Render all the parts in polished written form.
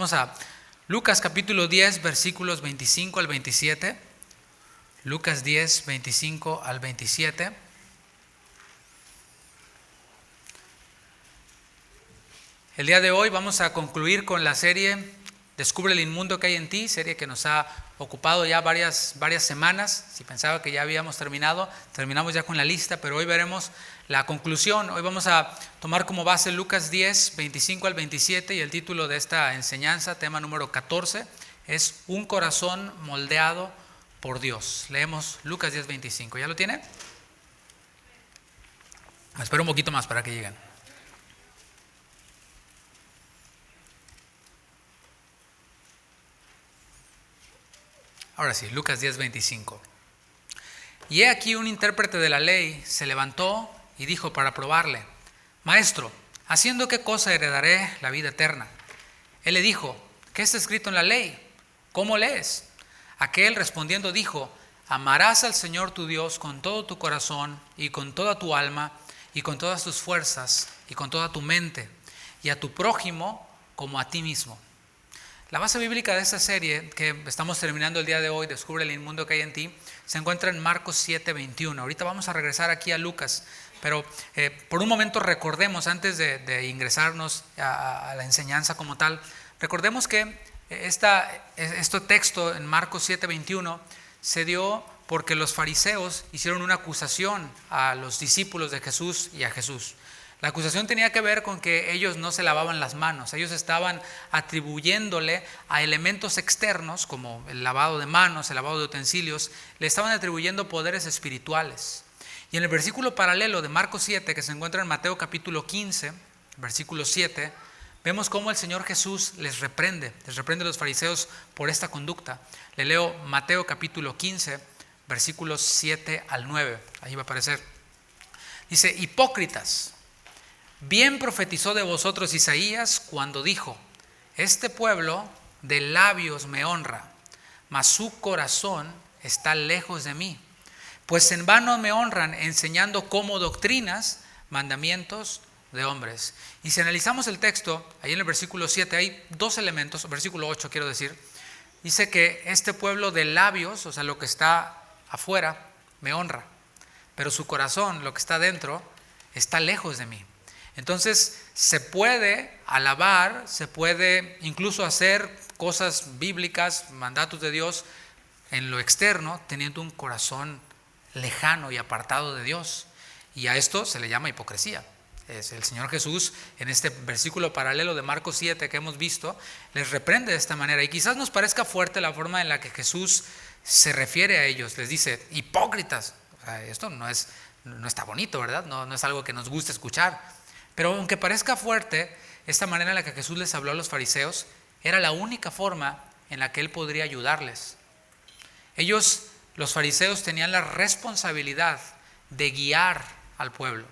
Vamos a Lucas capítulo 10, versículos 25 al 27. Lucas 10, 25 al 27. El día de hoy vamos a concluir con la serie Descubre el inmundo que hay en ti, serie que nos ha ocupado ya varias semanas. Si pensaba que ya habíamos terminado, terminamos ya con la lista, pero hoy veremos la conclusión. Hoy vamos a tomar como base Lucas 10, 25 al 27 y el título de esta enseñanza, tema número 14, es Un corazón moldeado por Dios. Leemos Lucas 10, 25. ¿Ya lo tiene? Espero un poquito más para que lleguen. Ahora sí, Lucas 10, 25. Y he aquí un intérprete de la ley se levantó y dijo para probarle: Maestro, ¿haciendo qué cosa heredaré la vida eterna? Él le dijo: ¿qué está escrito en la ley? ¿Cómo lees? Aquel respondiendo dijo: amarás al Señor tu Dios con todo tu corazón y con toda tu alma y con todas tus fuerzas y con toda tu mente, y a tu prójimo como a ti mismo. La base bíblica de esta serie que estamos terminando el día de hoy, Descubre el inmundo que hay en ti, se encuentra en Marcos 7, 21. Ahorita vamos a regresar aquí a Lucas, pero por un momento recordemos, antes de ingresarnos a la enseñanza como tal, recordemos que este texto en Marcos 7, 21 se dio porque los fariseos hicieron una acusación a los discípulos de Jesús y a Jesús. La acusación tenía que ver con que ellos no se lavaban las manos. Ellos estaban atribuyéndole a elementos externos, como el lavado de manos, el lavado de utensilios, le estaban atribuyendo poderes espirituales. Y en el versículo paralelo de Marcos 7, que se encuentra en Mateo capítulo 15, versículo 7, vemos cómo el Señor Jesús les reprende a los fariseos por esta conducta. Le leo Mateo capítulo 15, versículos 7 al 9. Ahí va a aparecer. Dice: hipócritas, bien profetizó de vosotros Isaías cuando dijo: este pueblo de labios me honra, mas su corazón está lejos de mí. Pues en vano me honran enseñando como doctrinas mandamientos de hombres. Y si analizamos el texto, ahí en el versículo 7 hay dos elementos, versículo 8 quiero decir, dice que este pueblo de labios, o sea lo que está afuera, me honra, pero su corazón, lo que está dentro, está lejos de mí. Entonces se puede alabar, se puede incluso hacer cosas bíblicas, mandatos de Dios en lo externo, teniendo un corazón lejano y apartado de Dios. Y a esto se le llama hipocresía. Es el Señor Jesús, en este versículo paralelo de Marcos 7 que hemos visto, les reprende de esta manera. Y quizás nos parezca fuerte la forma en la que Jesús se refiere a ellos. Les dice: hipócritas. O sea, esto no está bonito, ¿verdad? No es algo que nos guste escuchar. Pero aunque parezca fuerte, esta manera en la que Jesús les habló a los fariseos era la única forma en la que Él podría ayudarles. Ellos, los fariseos, tenían la responsabilidad de guiar al pueblo.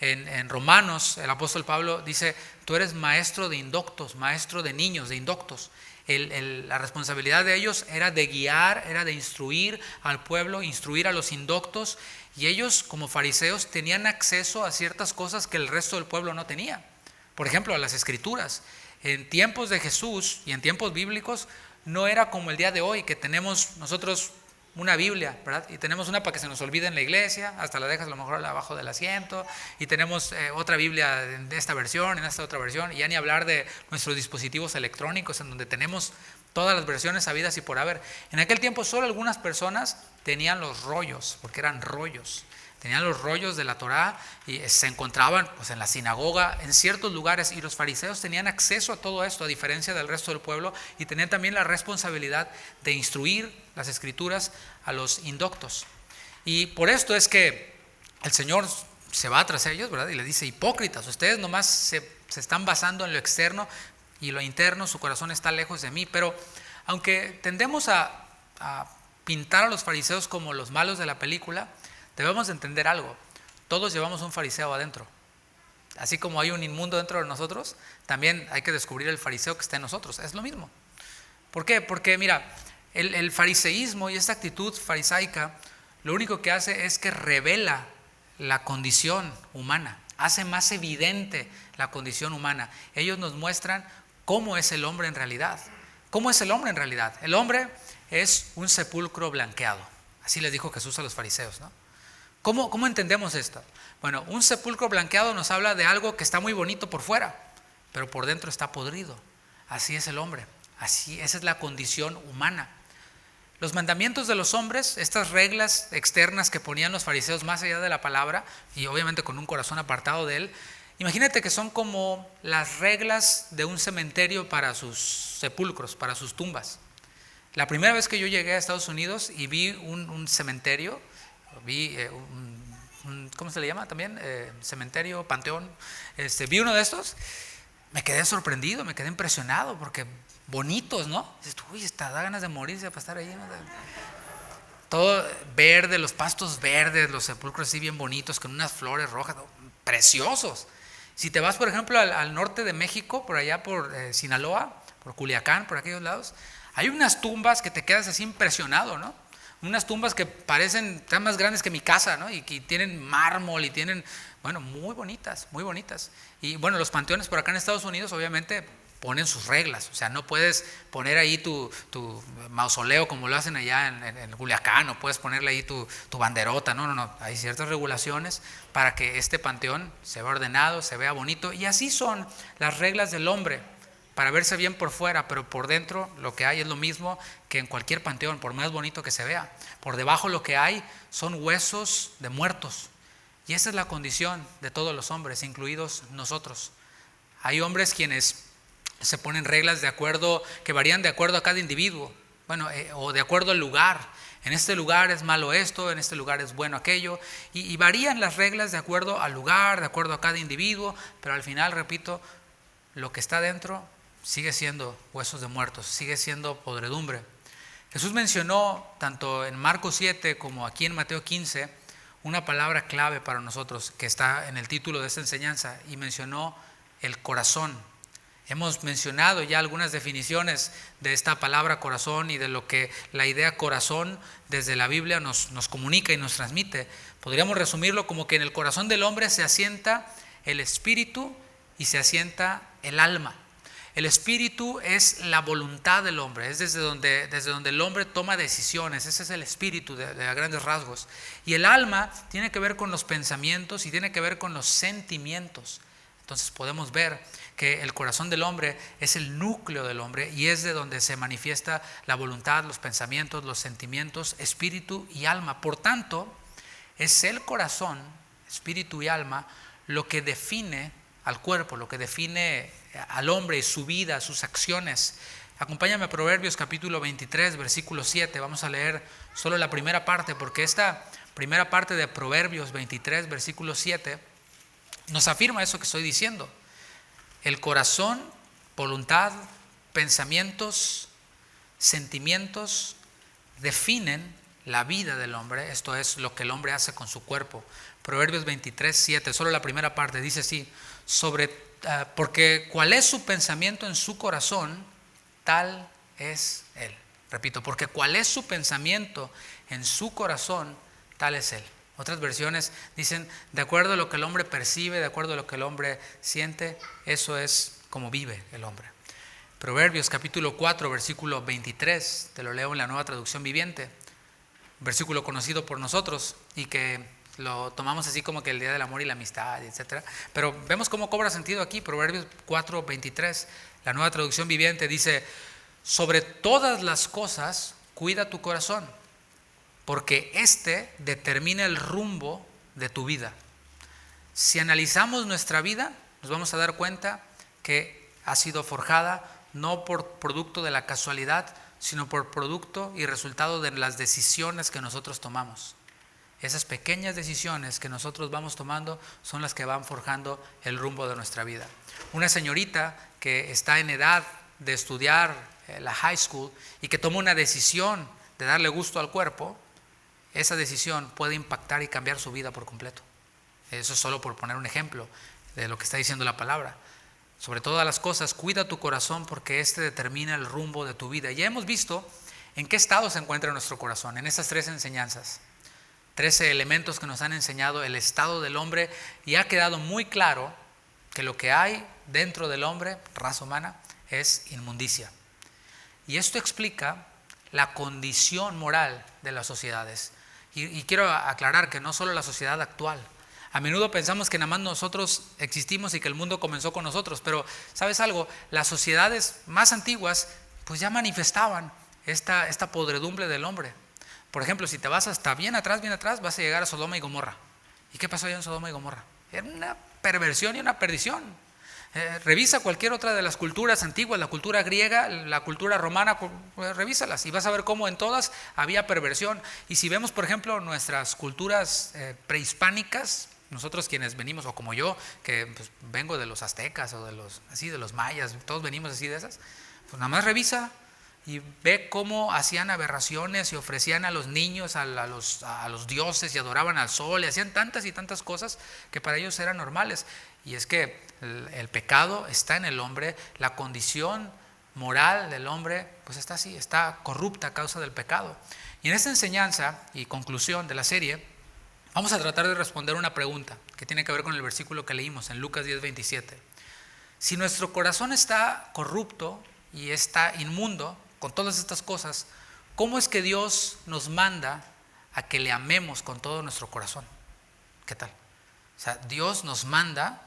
En Romanos, el apóstol Pablo dice: tú eres maestro de indoctos, maestro de niños, de indoctos. La responsabilidad de ellos era de guiar, era de instruir al pueblo, instruir a los indoctos. Y ellos, como fariseos, tenían acceso a ciertas cosas que el resto del pueblo no tenía. Por ejemplo, a las escrituras. En tiempos de Jesús y en tiempos bíblicos no era como el día de hoy, que tenemos nosotros una Biblia, ¿verdad? Y tenemos una para que se nos olvide en la iglesia, hasta la dejas a lo mejor abajo del asiento, y tenemos otra Biblia de esta versión, en esta otra versión, y ya ni hablar de nuestros dispositivos electrónicos en donde tenemos todas las versiones habidas y por haber. En aquel tiempo solo algunas personas tenían los rollos, porque eran rollos. Tenían los rollos de la Torá y se encontraban pues, en la sinagoga, en ciertos lugares, y los fariseos tenían acceso a todo esto, a diferencia del resto del pueblo, y tenían también la responsabilidad de instruir las escrituras a los indoctos. Y por esto es que el Señor se va tras ellos, ¿verdad? Y les dice: hipócritas, ustedes nomás se están basando en lo externo y lo interno, su corazón está lejos de mí. Pero aunque tendemos a pintar a los fariseos como los malos de la película, debemos entender algo: todos llevamos un fariseo adentro. Así como hay un inmundo dentro de nosotros, también hay que descubrir el fariseo que está en nosotros. Es lo mismo. ¿Por qué? Porque mira, el fariseísmo y esta actitud farisaica lo único que hace es que revela la condición humana, hace más evidente la condición humana. Ellos nos muestran cómo es el hombre en realidad. ¿Cómo es el hombre en realidad? El hombre es un sepulcro blanqueado. Así les dijo Jesús a los fariseos, ¿no? ¿Cómo entendemos esto? Bueno, un sepulcro blanqueado nos habla de algo que está muy bonito por fuera, pero por dentro está podrido. Así es el hombre. Esa es la condición humana. Los mandamientos de los hombres, estas reglas externas que ponían los fariseos más allá de la palabra, y obviamente con un corazón apartado de él, imagínate que son como las reglas de un cementerio para sus sepulcros, para sus tumbas. La primera vez que yo llegué a Estados Unidos y vi un cementerio, vi ¿cómo se le llama también? Cementerio, panteón. Vi uno de estos, me quedé sorprendido, me quedé impresionado, porque bonitos, ¿no? Dices, uy, da ganas de morirse para estar ahí, ¿no? Todo verde, los pastos verdes, los sepulcros así bien bonitos, con unas flores rojas, ¿no? Preciosos. Si te vas, por ejemplo, al norte de México, por allá por Sinaloa, por Culiacán, por aquellos lados, hay unas tumbas que te quedas así impresionado, ¿no? Unas tumbas que parecen tan más grandes que mi casa, ¿no? Y que tienen mármol y tienen, bueno, muy bonitas, muy bonitas. Y bueno, los panteones por acá en Estados Unidos obviamente ponen sus reglas, o sea, no puedes poner ahí tu mausoleo como lo hacen allá en Culiacán, no puedes ponerle ahí tu banderota, no, hay ciertas regulaciones para que este panteón se vea ordenado, se vea bonito, y así son las reglas del hombre, para verse bien por fuera, pero por dentro lo que hay es lo mismo que en cualquier panteón, por más bonito que se vea. Por debajo lo que hay son huesos de muertos, y esa es la condición de todos los hombres, incluidos nosotros. Hay hombres quienes se ponen reglas que varían de acuerdo a cada individuo, o de acuerdo al lugar. En este lugar es malo esto, en este lugar es bueno aquello, y varían las reglas de acuerdo al lugar, de acuerdo a cada individuo, pero al final, repito, lo que está dentro sigue siendo huesos de muertos, sigue siendo podredumbre. Jesús mencionó tanto en Marcos 7 como aquí en Mateo 15 una palabra clave para nosotros que está en el título de esta enseñanza, y mencionó el corazón. Hemos mencionado ya algunas definiciones de esta palabra corazón y de lo que la idea corazón desde la Biblia nos comunica y nos transmite. Podríamos resumirlo como que en el corazón del hombre se asienta el espíritu y se asienta el alma. El espíritu es la voluntad del hombre, es desde donde el hombre toma decisiones. Ese es el espíritu de grandes rasgos. Y el alma tiene que ver con los pensamientos y tiene que ver con los sentimientos. Entonces podemos ver que el corazón del hombre es el núcleo del hombre y es de donde se manifiesta la voluntad, los pensamientos, los sentimientos, espíritu y alma. Por tanto, es el corazón, espíritu y alma, lo que define al cuerpo, lo que define al hombre y su vida, sus acciones. Acompáñame a Proverbios capítulo 23, versículo 7. Vamos a leer solo la primera parte, porque esta primera parte de Proverbios 23, versículo 7, nos afirma eso que estoy diciendo. El corazón, voluntad, pensamientos, sentimientos definen la vida del hombre. Esto es lo que el hombre hace con su cuerpo. Proverbios 23, 7, solo la primera parte, dice así: porque cuál es su pensamiento en su corazón, tal es él. Repito, porque cuál es su pensamiento en su corazón, tal es él. Otras versiones dicen, de acuerdo a lo que el hombre percibe, de acuerdo a lo que el hombre siente, eso es como vive el hombre. Proverbios capítulo 4, versículo 23, te lo leo en la Nueva Traducción Viviente, versículo conocido por nosotros y que lo tomamos así como que el día del amor y la amistad, etc. Pero vemos cómo cobra sentido aquí. Proverbios 4, 23, la Nueva Traducción Viviente dice: sobre todas las cosas cuida tu corazón, porque este determina el rumbo de tu vida. Si analizamos nuestra vida, nos vamos a dar cuenta que ha sido forjada no por producto de la casualidad, sino por producto y resultado de las decisiones que nosotros tomamos. Esas pequeñas decisiones que nosotros vamos tomando son las que van forjando el rumbo de nuestra vida. Una señorita que está en edad de estudiar la high school y que toma una decisión de darle gusto al cuerpo, esa decisión puede impactar y cambiar su vida por completo. Eso es solo por poner un ejemplo de lo que está diciendo la palabra. Sobre todas las cosas, cuida tu corazón porque este determina el rumbo de tu vida. Ya hemos visto en qué estado se encuentra nuestro corazón, en esas 3 enseñanzas. 13 elementos que nos han enseñado el estado del hombre, y ha quedado muy claro que lo que hay dentro del hombre, raza humana, es inmundicia. Y esto explica la condición moral de las sociedades. Y quiero aclarar que no solo la sociedad actual. A menudo pensamos que nada más nosotros existimos y que el mundo comenzó con nosotros, pero ¿sabes algo? Las sociedades más antiguas pues ya manifestaban esta podredumbre del hombre. Por ejemplo, si te vas hasta bien atrás, vas a llegar a Sodoma y Gomorra. ¿Y qué pasó allá en Sodoma y Gomorra? Era una perversión y una perdición. Revisa cualquier otra de las culturas antiguas, la cultura griega, la cultura romana, revísalas y vas a ver cómo en todas había perversión. Y si vemos, por ejemplo, nuestras culturas prehispánicas, nosotros quienes venimos, o como yo, que pues, vengo de los aztecas o de los mayas, todos venimos así de esas, pues nada más revisa y ve cómo hacían aberraciones y ofrecían a los niños, a los dioses y adoraban al sol y hacían tantas y tantas cosas que para ellos eran normales. Y es que el pecado está en el hombre, la condición moral del hombre pues está así, está corrupta a causa del pecado. Y en esta enseñanza y conclusión de la serie vamos a tratar de responder una pregunta que tiene que ver con el versículo que leímos en Lucas 10:27. Si nuestro corazón está corrupto y está inmundo con todas estas cosas, ¿cómo es que Dios nos manda a que le amemos con todo nuestro corazón? ¿Qué tal? O sea, Dios nos manda,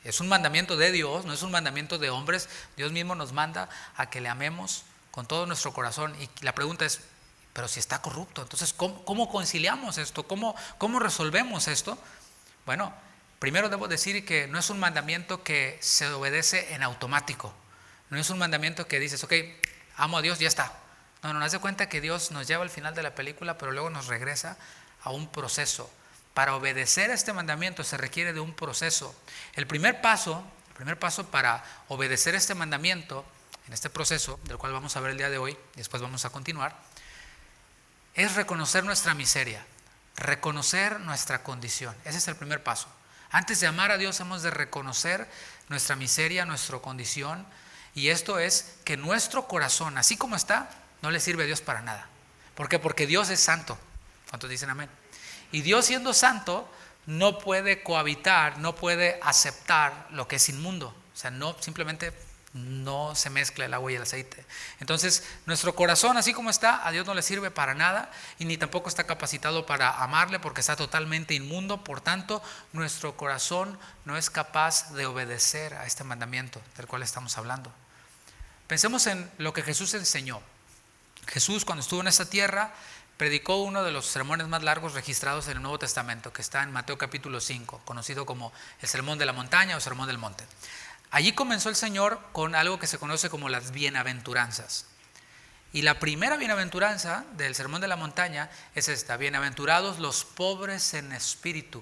es un mandamiento de Dios, no es un mandamiento de hombres. Dios mismo nos manda a que le amemos con todo nuestro corazón. Y la pregunta es, pero si está corrupto, entonces ¿cómo conciliamos esto? ¿Cómo resolvemos esto? Bueno, primero debo decir que no es un mandamiento que se obedece en automático. No es un mandamiento que dices, ok, amo a Dios, ya está. No, haz de cuenta que Dios nos lleva al final de la película, pero luego nos regresa a un proceso. Para obedecer a este mandamiento se requiere de un proceso. El primer paso para obedecer este mandamiento, en este proceso, del cual vamos a ver el día de hoy, y después vamos a continuar, es reconocer nuestra miseria, reconocer nuestra condición. Ese es el primer paso. Antes de amar a Dios hemos de reconocer nuestra miseria, nuestra condición, y esto es que nuestro corazón, así como está, no le sirve a Dios para nada. ¿Por qué? Porque Dios es santo. ¿Cuántos dicen amén? Y Dios, siendo santo, no puede cohabitar, no puede aceptar lo que es inmundo. O sea, simplemente no se mezcla el agua y el aceite. Entonces, nuestro corazón, así como está, a Dios no le sirve para nada y ni tampoco está capacitado para amarle porque está totalmente inmundo. Por tanto, nuestro corazón no es capaz de obedecer a este mandamiento del cual estamos hablando. Pensemos en lo que Jesús enseñó. Jesús, cuando estuvo en esta tierra, predicó uno de los sermones más largos registrados en el Nuevo Testamento, que está en Mateo capítulo 5, conocido como el Sermón de la Montaña o Sermón del Monte. Allí comenzó el Señor con algo que se conoce como las bienaventuranzas. Y la primera bienaventuranza del Sermón de la Montaña es esta: bienaventurados los pobres en espíritu,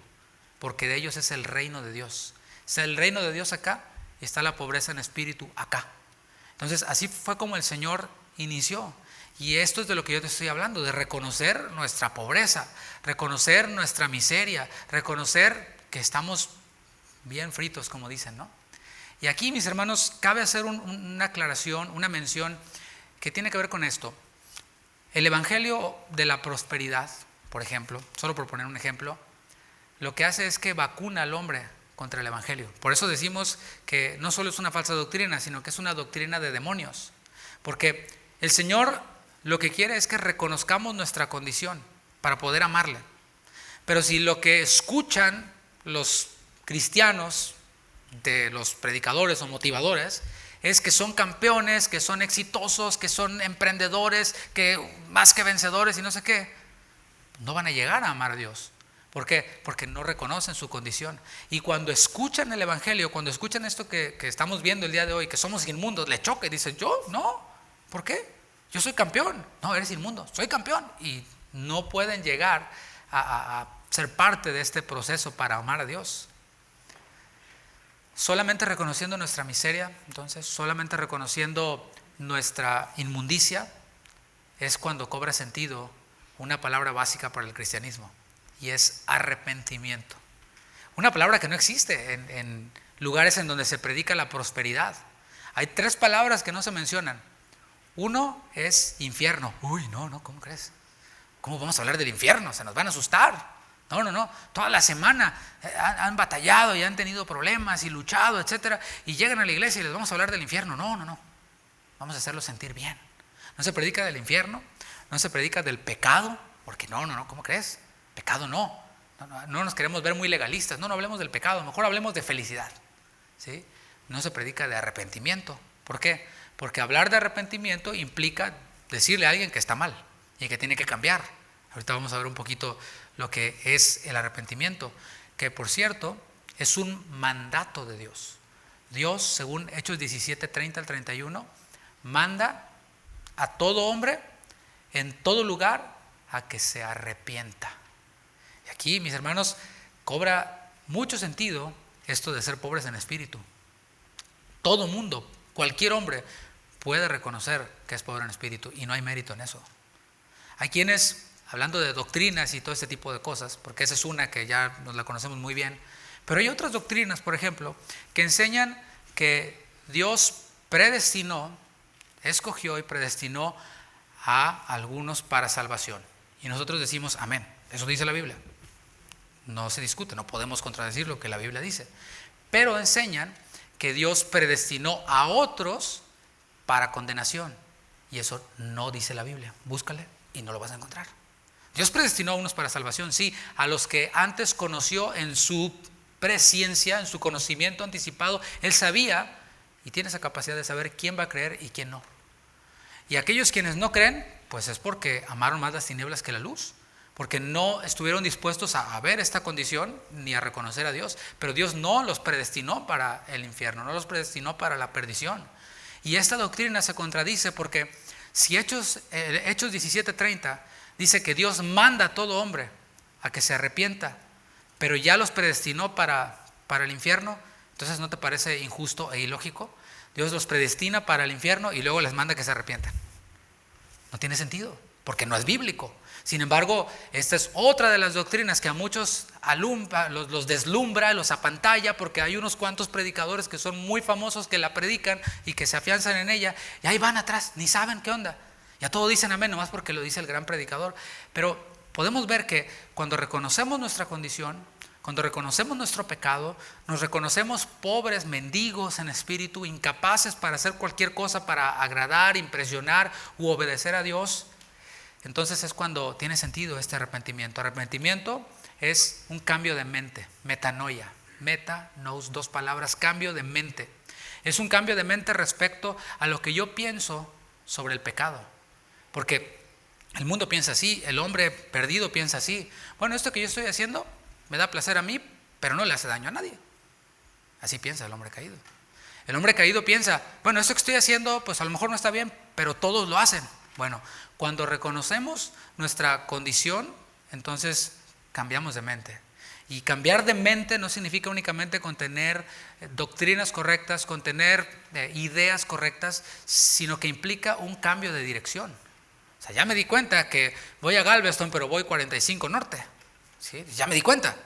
porque de ellos es el reino de Dios. Está el reino de Dios acá y está la pobreza en espíritu acá. Entonces, así fue como el Señor inició. Y esto es de lo que yo te estoy hablando, de reconocer nuestra pobreza, reconocer nuestra miseria, reconocer que estamos bien fritos, como dicen, ¿no? Y aquí, mis hermanos, cabe hacer una aclaración, una mención que tiene que ver con esto. El evangelio de la prosperidad, por ejemplo, solo por poner un ejemplo, lo que hace es que vacuna al hombre contra el evangelio. Por eso decimos que no solo es una falsa doctrina, sino que es una doctrina de demonios. Porque el Señor lo que quiere es que reconozcamos nuestra condición para poder amarle. Pero si lo que escuchan los cristianos de los predicadores o motivadores es que son campeones, que son exitosos, que son emprendedores, que más que vencedores y no sé qué, no van a llegar a amar a Dios. ¿Por qué? Porque no reconocen su condición. Y cuando escuchan el evangelio, cuando escuchan esto que estamos viendo el día de hoy, que somos inmundos, le choca y dicen, ¿yo? No. ¿Por qué? Yo soy campeón. No, eres inmundo, soy campeón. Y no pueden llegar a ser parte de este proceso para amar a Dios. Solamente reconociendo nuestra miseria, entonces, solamente reconociendo nuestra inmundicia, es cuando cobra sentido una palabra básica para el cristianismo, y es arrepentimiento. Una palabra que no existe en lugares en donde se predica la prosperidad. Hay 3 palabras que no se mencionan. Uno es infierno. Uy, no, ¿cómo crees? ¿Cómo vamos a hablar del infierno? Se nos van a asustar. No. Toda la semana han batallado y han tenido problemas y luchado, etcétera, y llegan a la iglesia y les vamos a hablar del infierno. No. vamos a hacerlo sentir bien. No se predica del infierno, no se predica del pecado, porque no, ¿cómo crees? Pecado no. No nos queremos ver muy legalistas, no hablemos del pecado, mejor hablemos de felicidad, ¿sí? No se predica de arrepentimiento. ¿Por qué? Porque hablar de arrepentimiento implica decirle a alguien que está mal y que tiene que cambiar. Ahorita vamos a ver un poquito lo que es el arrepentimiento, que por cierto es un mandato de Dios. Dios, según Hechos 17, 30 al 31, manda a todo hombre en todo lugar a que se arrepienta. Y aquí, mis hermanos, cobra mucho sentido esto de ser pobres en espíritu. Todo mundo, cualquier hombre puede reconocer que es pobre en espíritu y no hay mérito en eso. Hay quienes, hablando de doctrinas y todo este tipo de cosas, porque esa es una que ya nos la conocemos muy bien, pero hay otras doctrinas, por ejemplo, que enseñan que Dios predestinó, escogió y predestinó a algunos para salvación. Y nosotros decimos amén. Eso dice la Biblia. No se discute, no podemos contradecir lo que la Biblia dice. Pero enseñan que Dios predestinó a otros para condenación. Y eso no dice la Biblia. Búscale y no lo vas a encontrar. Dios predestinó a unos para salvación, sí, a los que antes conoció en su presciencia, en su conocimiento anticipado. Él sabía y tiene esa capacidad de saber quién va a creer y quién no. Y aquellos quienes no creen, pues es porque amaron más las tinieblas que la luz, porque no estuvieron dispuestos a ver esta condición ni a reconocer a Dios. Pero Dios no los predestinó para el infierno, no los predestinó para la perdición. Y esta doctrina se contradice porque si Hechos 17:30 dice que Dios manda a todo hombre a que se arrepienta, pero ya los predestinó para el infierno, entonces ¿no te parece injusto e ilógico? Dios los predestina para el infierno y luego les manda que se arrepientan. No tiene sentido, porque no es bíblico. Sin embargo, esta es otra de las doctrinas que a muchos los deslumbra, los apantalla, porque hay unos cuantos predicadores que son muy famosos que la predican y que se afianzan en ella, y ahí van atrás, ni saben qué onda. Ya todo dicen amén, nomás porque lo dice el gran predicador. Pero podemos ver que cuando reconocemos nuestra condición, cuando reconocemos nuestro pecado, nos reconocemos pobres, mendigos en espíritu, incapaces para hacer cualquier cosa para agradar, impresionar u obedecer a Dios, entonces es cuando tiene sentido este arrepentimiento. Arrepentimiento es un cambio de mente, metanoia. Meta-nous, dos palabras, cambio de mente. Es un cambio de mente respecto a lo que yo pienso sobre el pecado. Porque el mundo piensa así, el hombre perdido piensa así. Bueno, esto que yo estoy haciendo me da placer a mí, pero no le hace daño a nadie. Así piensa el hombre caído. El hombre caído piensa, bueno, esto que estoy haciendo, pues a lo mejor no está bien, pero todos lo hacen. Bueno, cuando reconocemos nuestra condición, entonces cambiamos de mente. Y cambiar de mente no significa únicamente contener doctrinas correctas, contener ideas correctas, sino que implica un cambio de dirección. O sea, ya me di cuenta que voy a Galveston, pero voy 45 norte. ¿Sí? Ya me di cuenta.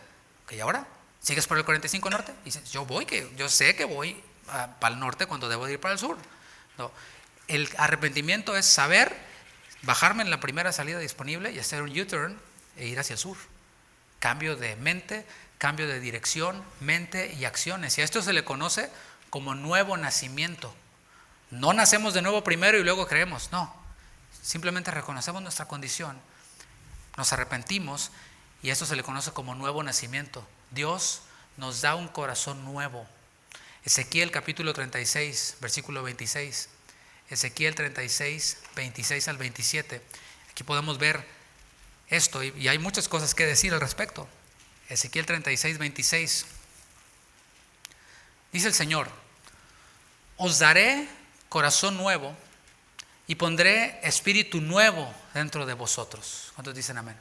¿Y ahora? ¿Sigues por el 45 norte? Y dices, yo sé que voy para el norte cuando debo de ir para el sur. No. El arrepentimiento es saber bajarme en la primera salida disponible y hacer un U-turn e ir hacia el sur. Cambio de mente, cambio de dirección, mente y acciones. Y a esto se le conoce como nuevo nacimiento. No nacemos de nuevo primero y luego creemos, no. Simplemente reconocemos nuestra condición, nos arrepentimos y esto se le conoce como nuevo nacimiento. Dios nos da un corazón nuevo. Ezequiel capítulo 36, versículo 26. Ezequiel 36, 26 al 27. Aquí podemos ver esto y hay muchas cosas que decir al respecto. Ezequiel 36, 26. Dice el Señor, os daré corazón nuevo y pondré espíritu nuevo dentro de vosotros. ¿Cuántos dicen amén?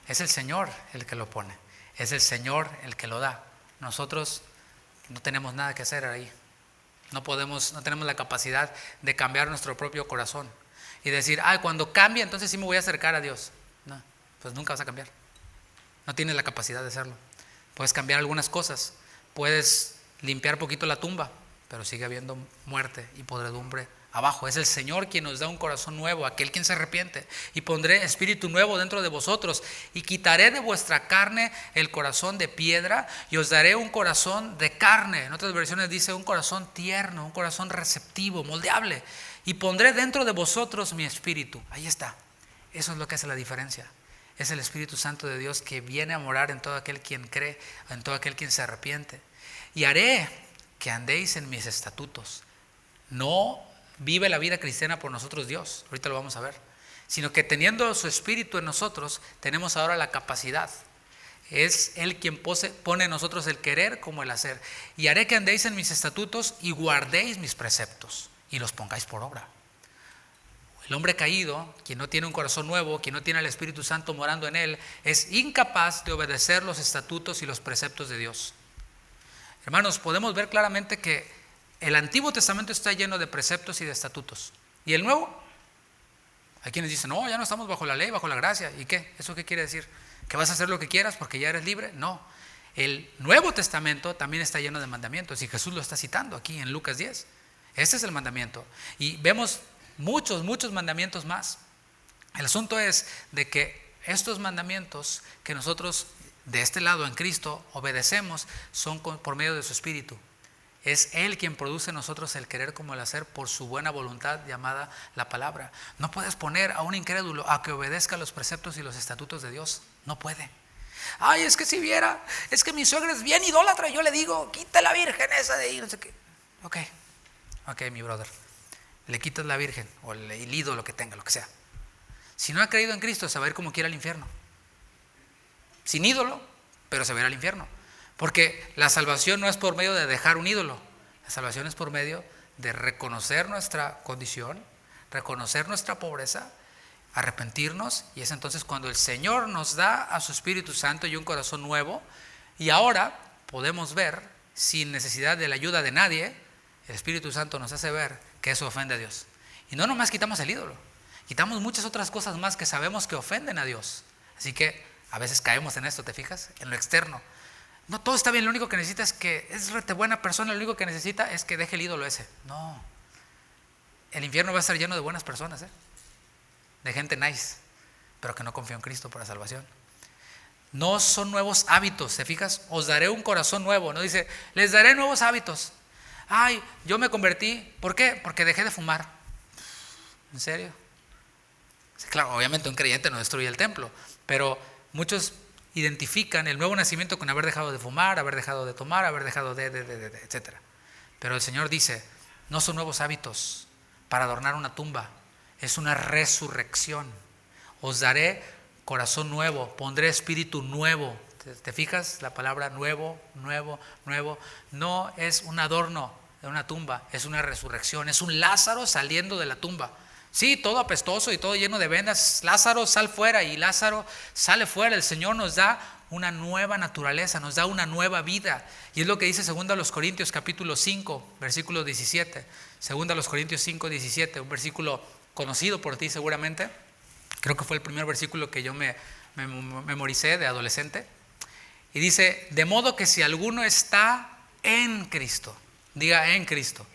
Es el Señor el que lo pone. Es el Señor el que lo da. Nosotros no tenemos nada que hacer ahí. No tenemos la capacidad de cambiar nuestro propio corazón y decir, cuando cambie entonces sí me voy a acercar a Dios. No, pues nunca vas a cambiar. No tienes la capacidad de hacerlo. Puedes cambiar algunas cosas, puedes limpiar poquito la tumba, pero sigue habiendo muerte y podredumbre abajo. Es el Señor quien nos da un corazón nuevo, aquel quien se arrepiente. Y pondré espíritu nuevo dentro de vosotros y quitaré de vuestra carne el corazón de piedra y os daré un corazón de carne. En otras versiones dice un corazón tierno, un corazón receptivo, moldeable. y pondré dentro de vosotros mi espíritu. Ahí está. Eso es lo que hace la diferencia. Es el Espíritu Santo de Dios que viene a morar en todo aquel quien cree, en todo aquel quien se arrepiente. Y haré que andéis en mis estatutos. No vive la vida cristiana por nosotros Dios, ahorita lo vamos a ver, sino que teniendo su Espíritu en nosotros, tenemos ahora la capacidad. Es Él quien pone en nosotros el querer como el hacer. Y haré que andéis en mis estatutos y guardéis mis preceptos y los pongáis por obra. El hombre caído, quien no tiene un corazón nuevo, quien no tiene al Espíritu Santo morando en él, es incapaz de obedecer los estatutos y los preceptos de Dios. Hermanos, podemos ver claramente que el Antiguo Testamento está lleno de preceptos y de estatutos. ¿Y el Nuevo? Hay quienes dicen, no, ya no estamos bajo la ley, bajo la gracia. ¿Y qué? ¿Eso qué quiere decir? ¿Que vas a hacer lo que quieras porque ya eres libre? No. El Nuevo Testamento también está lleno de mandamientos y Jesús lo está citando aquí en Lucas 10. Este es el mandamiento. Y vemos muchos mandamientos más. El asunto es de que estos mandamientos que nosotros de este lado en Cristo obedecemos son por medio de su Espíritu. Es Él quien produce en nosotros el querer como el hacer por su buena voluntad llamada la palabra. No puedes poner a un incrédulo a que obedezca los preceptos y los estatutos de Dios. No puede. Ay, es que si viera, es que mi suegra es bien idólatra. Yo le digo, quita la virgen esa de ahí, no sé qué. Ok, mi brother. Le quitas la virgen o el ídolo que tenga, lo que sea. Si no ha creído en Cristo, se va a ir como quiera al infierno. Sin ídolo, pero se va a ir al infierno. Porque la salvación no es por medio de dejar un ídolo. La salvación es por medio de reconocer nuestra condición, reconocer nuestra pobreza, arrepentirnos, y es entonces cuando el Señor nos da a su Espíritu Santo y un corazón nuevo, y ahora podemos ver, sin necesidad de la ayuda de nadie, el Espíritu Santo nos hace ver que eso ofende a Dios. Y no nomás quitamos el ídolo, quitamos muchas otras cosas más que sabemos que ofenden a Dios. Así que a veces caemos en esto, ¿te fijas? En lo externo. No, todo está bien, lo único que necesita es que es rete buena persona, lo único que necesita es que deje el ídolo ese. No, el infierno va a estar lleno de buenas personas, de gente nice, pero que no confía en Cristo para salvación. No son nuevos hábitos, ¿te fijas? Os daré un corazón nuevo, no dice, les daré nuevos hábitos. Ay, yo me convertí, ¿por qué? Porque dejé de fumar. ¿En serio? Sí, claro, obviamente un creyente no destruye el templo, pero muchos identifican el nuevo nacimiento con haber dejado de fumar, haber dejado de tomar, haber dejado de etcétera. Pero el Señor dice, no son nuevos hábitos para adornar una tumba, es una resurrección. Os daré corazón nuevo, pondré espíritu nuevo. ¿Te fijas? La palabra nuevo no es un adorno de una tumba, es una resurrección, es un Lázaro saliendo de la tumba. Sí, todo apestoso y todo lleno de vendas. Lázaro, sal fuera, y Lázaro sale fuera. El Señor nos da una nueva naturaleza, nos da una nueva vida. Y es lo que dice 2 Corintios capítulo 5, versículo 17. 2 Corintios 5, 17, un versículo conocido por ti seguramente. Creo que fue el primer versículo que yo me memoricé de adolescente. Y dice, de modo que si alguno está en Cristo, diga en Cristo.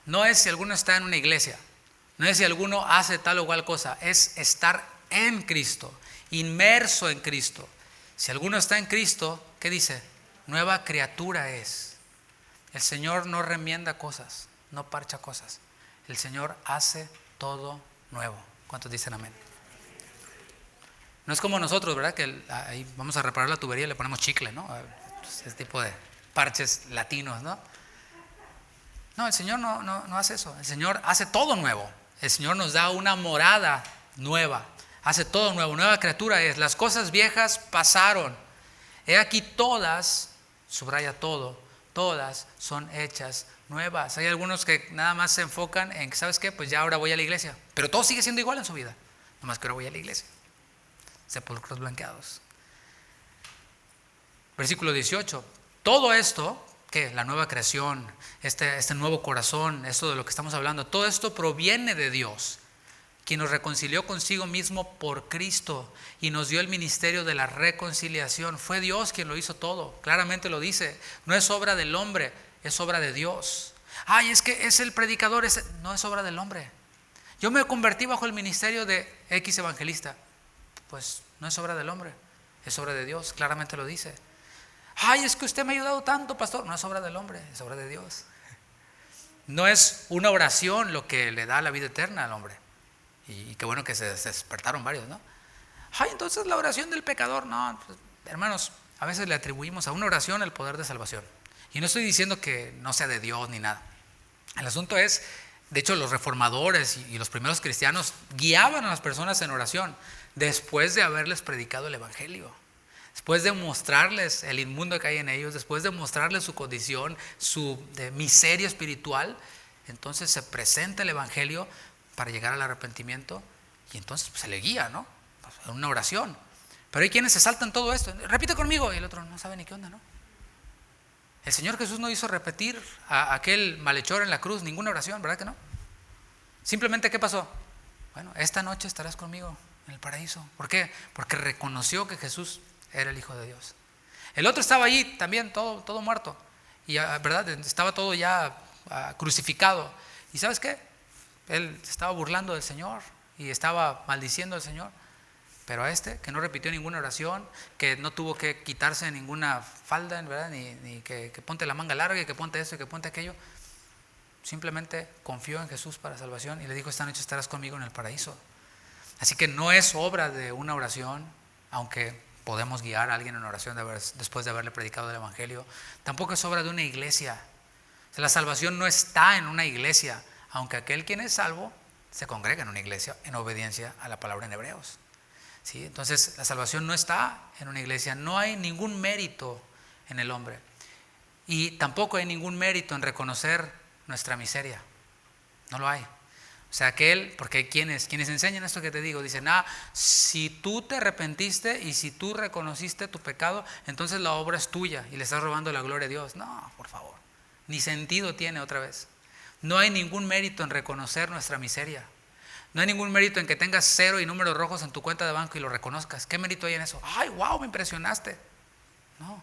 No es si alguno está en una iglesia, no es si alguno hace tal o cual cosa, es estar en Cristo, inmerso en Cristo. Si alguno está en Cristo, ¿qué dice? Nueva criatura es. El Señor no remienda cosas, no parcha cosas. El Señor hace todo nuevo. ¿Cuántos dicen amén? No es como nosotros, ¿verdad? Que ahí vamos a reparar la tubería y le ponemos chicle, ¿no? Ese tipo de parches latinos, ¿no? No, el Señor no hace eso. El Señor hace todo nuevo. El Señor nos da una morada nueva. Hace todo nuevo. Nueva criatura es. Las cosas viejas pasaron. He aquí todas, subraya todo, todas son hechas nuevas. Hay algunos que nada más se enfocan en, ¿sabes qué? Pues ya ahora voy a la iglesia. Pero todo sigue siendo igual en su vida. Nomás que ahora voy a la iglesia. Sepulcros blanqueados. Versículo 18. Todo esto, ¿qué? La nueva creación, este nuevo corazón, esto de lo que estamos hablando, todo esto proviene de Dios, quien nos reconcilió consigo mismo por Cristo y nos dio el ministerio de la reconciliación. Fue Dios quien lo hizo todo, claramente lo dice. No es obra del hombre, es obra de Dios. Ay, es que es el predicador, no es obra del hombre. Yo me convertí bajo el ministerio de X evangelista. Pues no es obra del hombre, es obra de Dios, claramente lo dice. Ay, es que usted me ha ayudado tanto, pastor. No es obra del hombre, es obra de Dios. No es una oración lo que le da la vida eterna al hombre. Y qué bueno que se despertaron varios, ¿no? Ay, entonces la oración del pecador. No, pues, hermanos, a veces le atribuimos a una oración el poder de salvación. Y no estoy diciendo que no sea de Dios ni nada. El asunto es, de hecho, los reformadores y los primeros cristianos guiaban a las personas en oración después de haberles predicado el evangelio. Después de mostrarles el inmundo que hay en ellos, después de mostrarles su condición, su miseria espiritual, entonces se presenta el evangelio para llegar al arrepentimiento y entonces pues, se le guía, ¿no? En una oración. Pero hay quienes se saltan todo esto. Repite conmigo. Y el otro no sabe ni qué onda, ¿no? El Señor Jesús no hizo repetir a aquel malhechor en la cruz ninguna oración, ¿verdad que no? Simplemente, ¿qué pasó? Bueno, esta noche estarás conmigo en el paraíso. ¿Por qué? Porque reconoció que Jesús era el Hijo de Dios. El otro estaba allí también, todo muerto. Y ¿verdad? Estaba todo ya crucificado. ¿Y sabes qué? Él estaba burlando del Señor y estaba maldiciendo al Señor. Pero a este, que no repitió ninguna oración, que no tuvo que quitarse ninguna falda, ¿verdad? Ni que ponte la manga larga y que ponte esto y que ponte aquello, simplemente confió en Jesús para salvación y le dijo: esta noche estarás conmigo en el paraíso. Así que no es obra de una oración, aunque podemos guiar a alguien en oración después de haberle predicado el evangelio. Tampoco es obra de una iglesia. O sea, la salvación no está en una iglesia, aunque aquel quien es salvo se congrega en una iglesia en obediencia a la palabra en Hebreos. ¿Sí? Entonces la salvación no está en una iglesia, no hay ningún mérito en el hombre y tampoco hay ningún mérito en reconocer nuestra miseria, no lo hay. O sea, porque hay quienes enseñan esto que te digo, dicen: si tú te arrepentiste y si tú reconociste tu pecado, entonces la obra es tuya y le estás robando la gloria a Dios. No, por favor, ni sentido tiene otra vez. No hay ningún mérito en reconocer nuestra miseria. No hay ningún mérito en que tengas 0 y números rojos en tu cuenta de banco y lo reconozcas. ¿Qué mérito hay en eso? ¡Ay, wow, me impresionaste! No.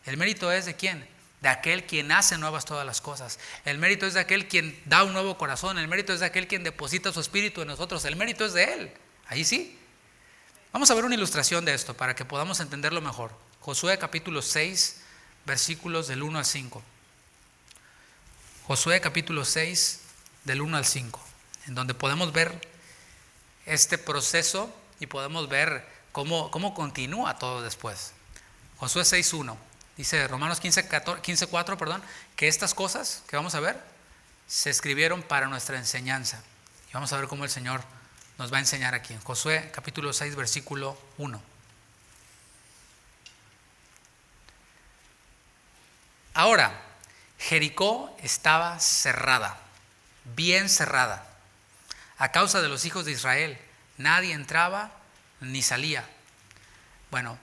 El mérito es ¿de quién? De aquel quien hace nuevas todas las cosas. El mérito es de aquel quien da un nuevo corazón. El mérito es de aquel quien deposita su espíritu en nosotros. El mérito es de Él. Ahí sí. Vamos a ver una ilustración de esto para que podamos entenderlo mejor. Josué capítulo 6, versículos del 1 al 5. Josué capítulo 6, del 1 al 5. En donde podemos ver este proceso y podemos ver cómo continúa todo después. Josué 6.1, dice Romanos 15.4, que estas cosas que vamos a ver se escribieron para nuestra enseñanza. Y vamos a ver cómo el Señor nos va a enseñar aquí. En Josué capítulo 6, versículo 1. Ahora, Jericó estaba cerrada, bien cerrada, a causa de los hijos de Israel. Nadie entraba ni salía. Bueno,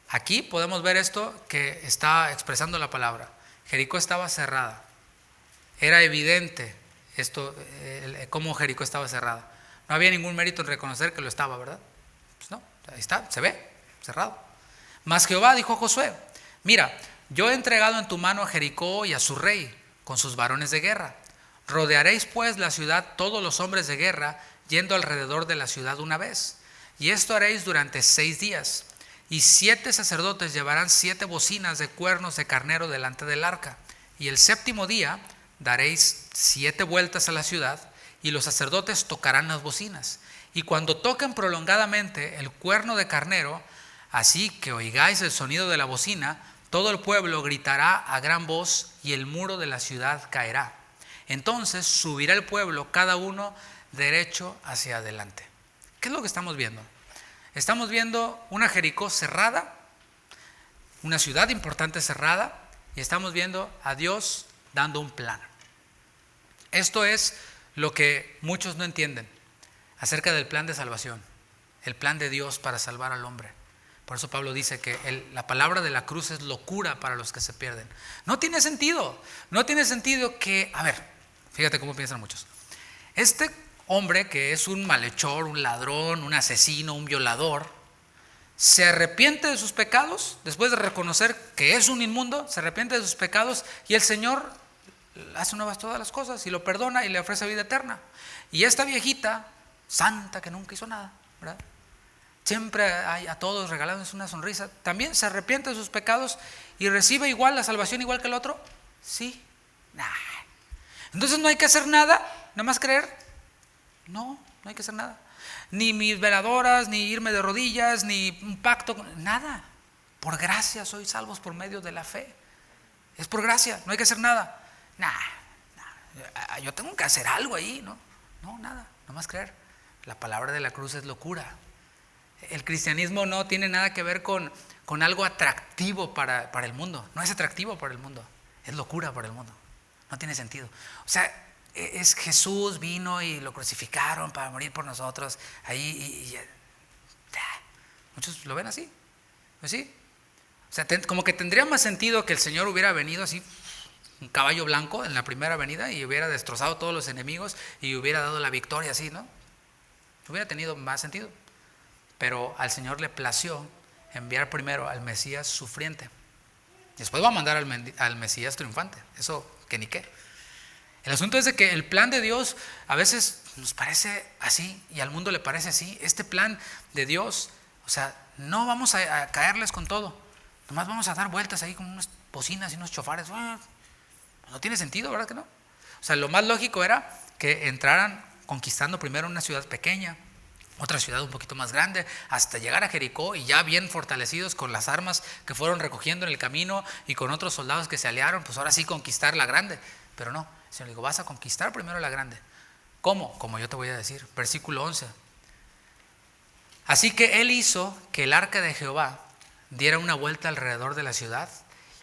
aquí podemos ver esto que está expresando la palabra. Jericó estaba cerrada. Era evidente esto, cómo Jericó estaba cerrada. No había ningún mérito en reconocer que lo estaba, ¿verdad? Pues no, ahí está, se ve, cerrado. Mas Jehová dijo a Josué: mira, yo he entregado en tu mano a Jericó y a su rey, con sus varones de guerra. Rodearéis pues la ciudad todos los hombres de guerra, yendo alrededor de la ciudad una vez. Y esto haréis durante 6 días. Y 7 sacerdotes llevarán 7 bocinas de cuernos de carnero delante del arca. Y el 7º día daréis 7 vueltas a la ciudad, y los sacerdotes tocarán las bocinas. Y cuando toquen prolongadamente el cuerno de carnero, así que oigáis el sonido de la bocina, todo el pueblo gritará a gran voz, y el muro de la ciudad caerá. Entonces subirá el pueblo, cada uno derecho hacia adelante. ¿Qué es lo que estamos viendo? Estamos viendo una Jericó cerrada, una ciudad importante cerrada, y estamos viendo a Dios dando un plan. Esto es lo que muchos no entienden acerca del plan de salvación, el plan de Dios para salvar al hombre. Por eso Pablo dice que la palabra de la cruz es locura para los que se pierden. No tiene sentido que, fíjate cómo piensan muchos. Este hombre que es un malhechor, un ladrón, un asesino, un violador, se arrepiente de sus pecados, después de reconocer que es un inmundo, se arrepiente de sus pecados y el Señor hace nuevas todas las cosas y lo perdona y le ofrece vida eterna. Y esta viejita, santa, que nunca hizo nada, ¿verdad? Siempre hay a todos regalándoles una sonrisa, también se arrepiente de sus pecados y recibe igual la salvación igual que el otro. Sí, nah. Entonces no hay que hacer nada, nada más creer. No hay que hacer nada. Ni mis veladoras, ni irme de rodillas, ni un pacto, nada. Por gracia sois salvos por medio de la fe. Es por gracia, no hay que hacer nada. Yo tengo que hacer algo ahí, ¿no? No, nada, nomás creer. La palabra de la cruz es locura. El cristianismo no tiene nada que ver con algo atractivo para el mundo. No es atractivo para el mundo, es locura para el mundo. No tiene sentido. O sea, es Jesús vino y lo crucificaron para morir por nosotros. Ahí muchos lo ven así. ¿Pues sí? O sea, como que tendría más sentido que el Señor hubiera venido así, un caballo blanco en la primera venida, y hubiera destrozado a todos los enemigos y hubiera dado la victoria así, ¿no? Hubiera tenido más sentido. Pero al Señor le plació enviar primero al Mesías sufriente. Después va a mandar al Mesías triunfante. Eso que ni qué. El asunto es de que el plan de Dios a veces nos parece así y al mundo le parece así. Este plan de Dios, o sea, no vamos a caerles con todo. Nomás vamos a dar vueltas ahí con unas bocinas y unos chofares. No tiene sentido, ¿verdad que no? O sea, lo más lógico era que entraran conquistando primero una ciudad pequeña, otra ciudad un poquito más grande, hasta llegar a Jericó, y ya bien fortalecidos con las armas que fueron recogiendo en el camino y con otros soldados que se aliaron, pues ahora sí conquistar la grande. Pero no, el Señor dijo, vas a conquistar primero la grande. ¿Cómo? Como yo te voy a decir, versículo 11. Así que él hizo que el arca de Jehová diera una vuelta alrededor de la ciudad,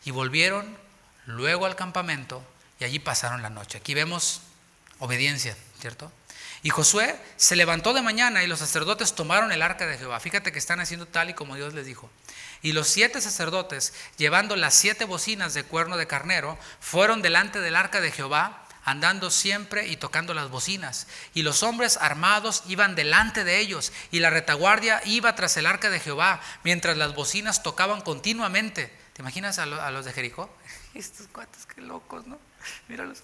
y volvieron luego al campamento, y allí pasaron la noche. Aquí vemos obediencia, ¿cierto? Y Josué se levantó de mañana, y los sacerdotes tomaron el arca de Jehová. Fíjate que están haciendo tal y como Dios les dijo. Y los 7 sacerdotes, llevando las 7 bocinas de cuerno de carnero, fueron delante del arca de Jehová, andando siempre y tocando las bocinas. Y los hombres armados iban delante de ellos, y la retaguardia iba tras el arca de Jehová, mientras las bocinas tocaban continuamente. ¿Te imaginas a los de Jericó? Estos cuates, qué locos, ¿no? Míralos.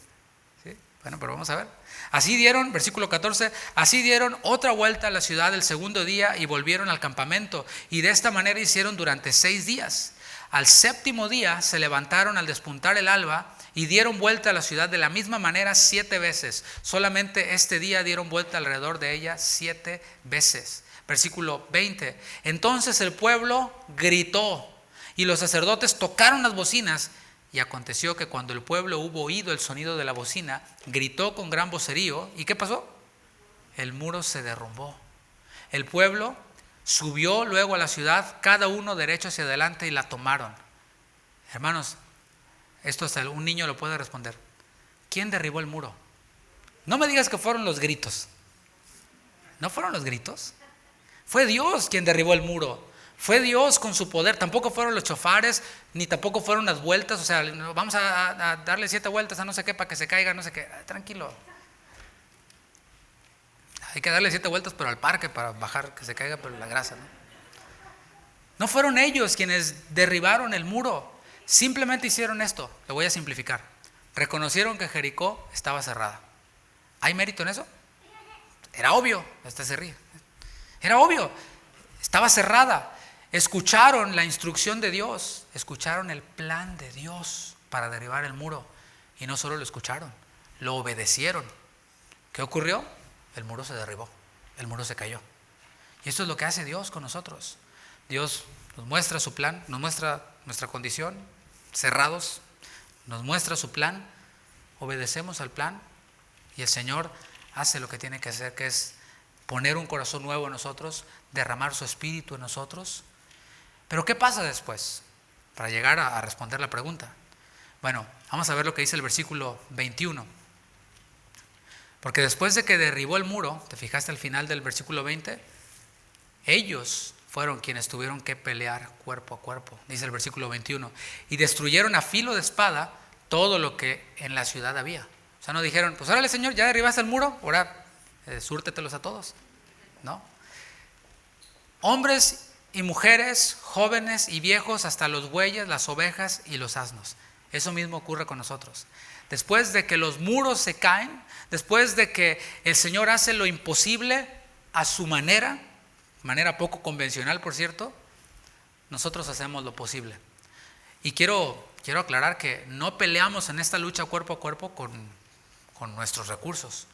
¿Sí? Bueno, pero vamos a ver. Así dieron, versículo 14, así dieron otra vuelta a la ciudad el segundo día y volvieron al campamento. Y de esta manera hicieron durante 6 días. Al 7º día se levantaron al despuntar el alba y dieron vuelta a la ciudad de la misma manera 7 veces. Solamente este día dieron vuelta alrededor de ella 7 veces. Versículo 20. Entonces el pueblo gritó y los sacerdotes tocaron las bocinas. Y aconteció que cuando el pueblo hubo oído el sonido de la bocina, gritó con gran vocerío. ¿Y qué pasó? El muro se derrumbó. El pueblo subió luego a la ciudad, cada uno derecho hacia adelante, y la tomaron. Hermanos, esto hasta un niño lo puede responder. ¿Quién derribó el muro? No me digas que fueron los gritos. ¿No fueron los gritos? Fue Dios quien derribó el muro. Fue Dios con su poder. Tampoco fueron los chofares, ni tampoco fueron las vueltas. O sea, vamos a darle 7 vueltas a no sé qué para que se caiga, no sé qué. Tranquilo. Hay que darle 7 vueltas, pero al parque para bajar, que se caiga, pero la grasa, ¿no? No fueron ellos quienes derribaron el muro. Simplemente hicieron esto. Lo voy a simplificar. Reconocieron que Jericó estaba cerrada. ¿Hay mérito en eso? Era obvio. Hasta se ríe. Era obvio. Estaba cerrada. Escucharon la instrucción de Dios. Escucharon el plan de Dios para derribar el muro. Y no solo lo escucharon, lo obedecieron. ¿Qué ocurrió? El muro se derribó. El muro se cayó. Y esto es lo que hace Dios con nosotros. Dios nos muestra su plan, nos muestra nuestra condición, cerrados, nos muestra su plan, obedecemos al plan, y el Señor hace lo que tiene que hacer, que es poner un corazón nuevo en nosotros, derramar su espíritu en nosotros. Pero ¿qué pasa después? Para llegar a responder la pregunta. Bueno, vamos a ver lo que dice el versículo 21. Porque después de que derribó el muro, ¿te fijaste al final del versículo 20? Ellos fueron quienes tuvieron que pelear cuerpo a cuerpo, dice el versículo 21. Y destruyeron a filo de espada todo lo que en la ciudad había. O sea, no dijeron, pues órale Señor, ya derribaste el muro, ahora súrtetelos a todos. No. Hombres y mujeres, jóvenes y viejos, hasta los bueyes, las ovejas y los asnos. Eso mismo ocurre con nosotros. Después de que los muros se caen, después de que el Señor hace lo imposible a su manera poco convencional, por cierto, nosotros hacemos lo posible. Y quiero aclarar que no peleamos en esta lucha cuerpo a cuerpo con con nuestros recursos.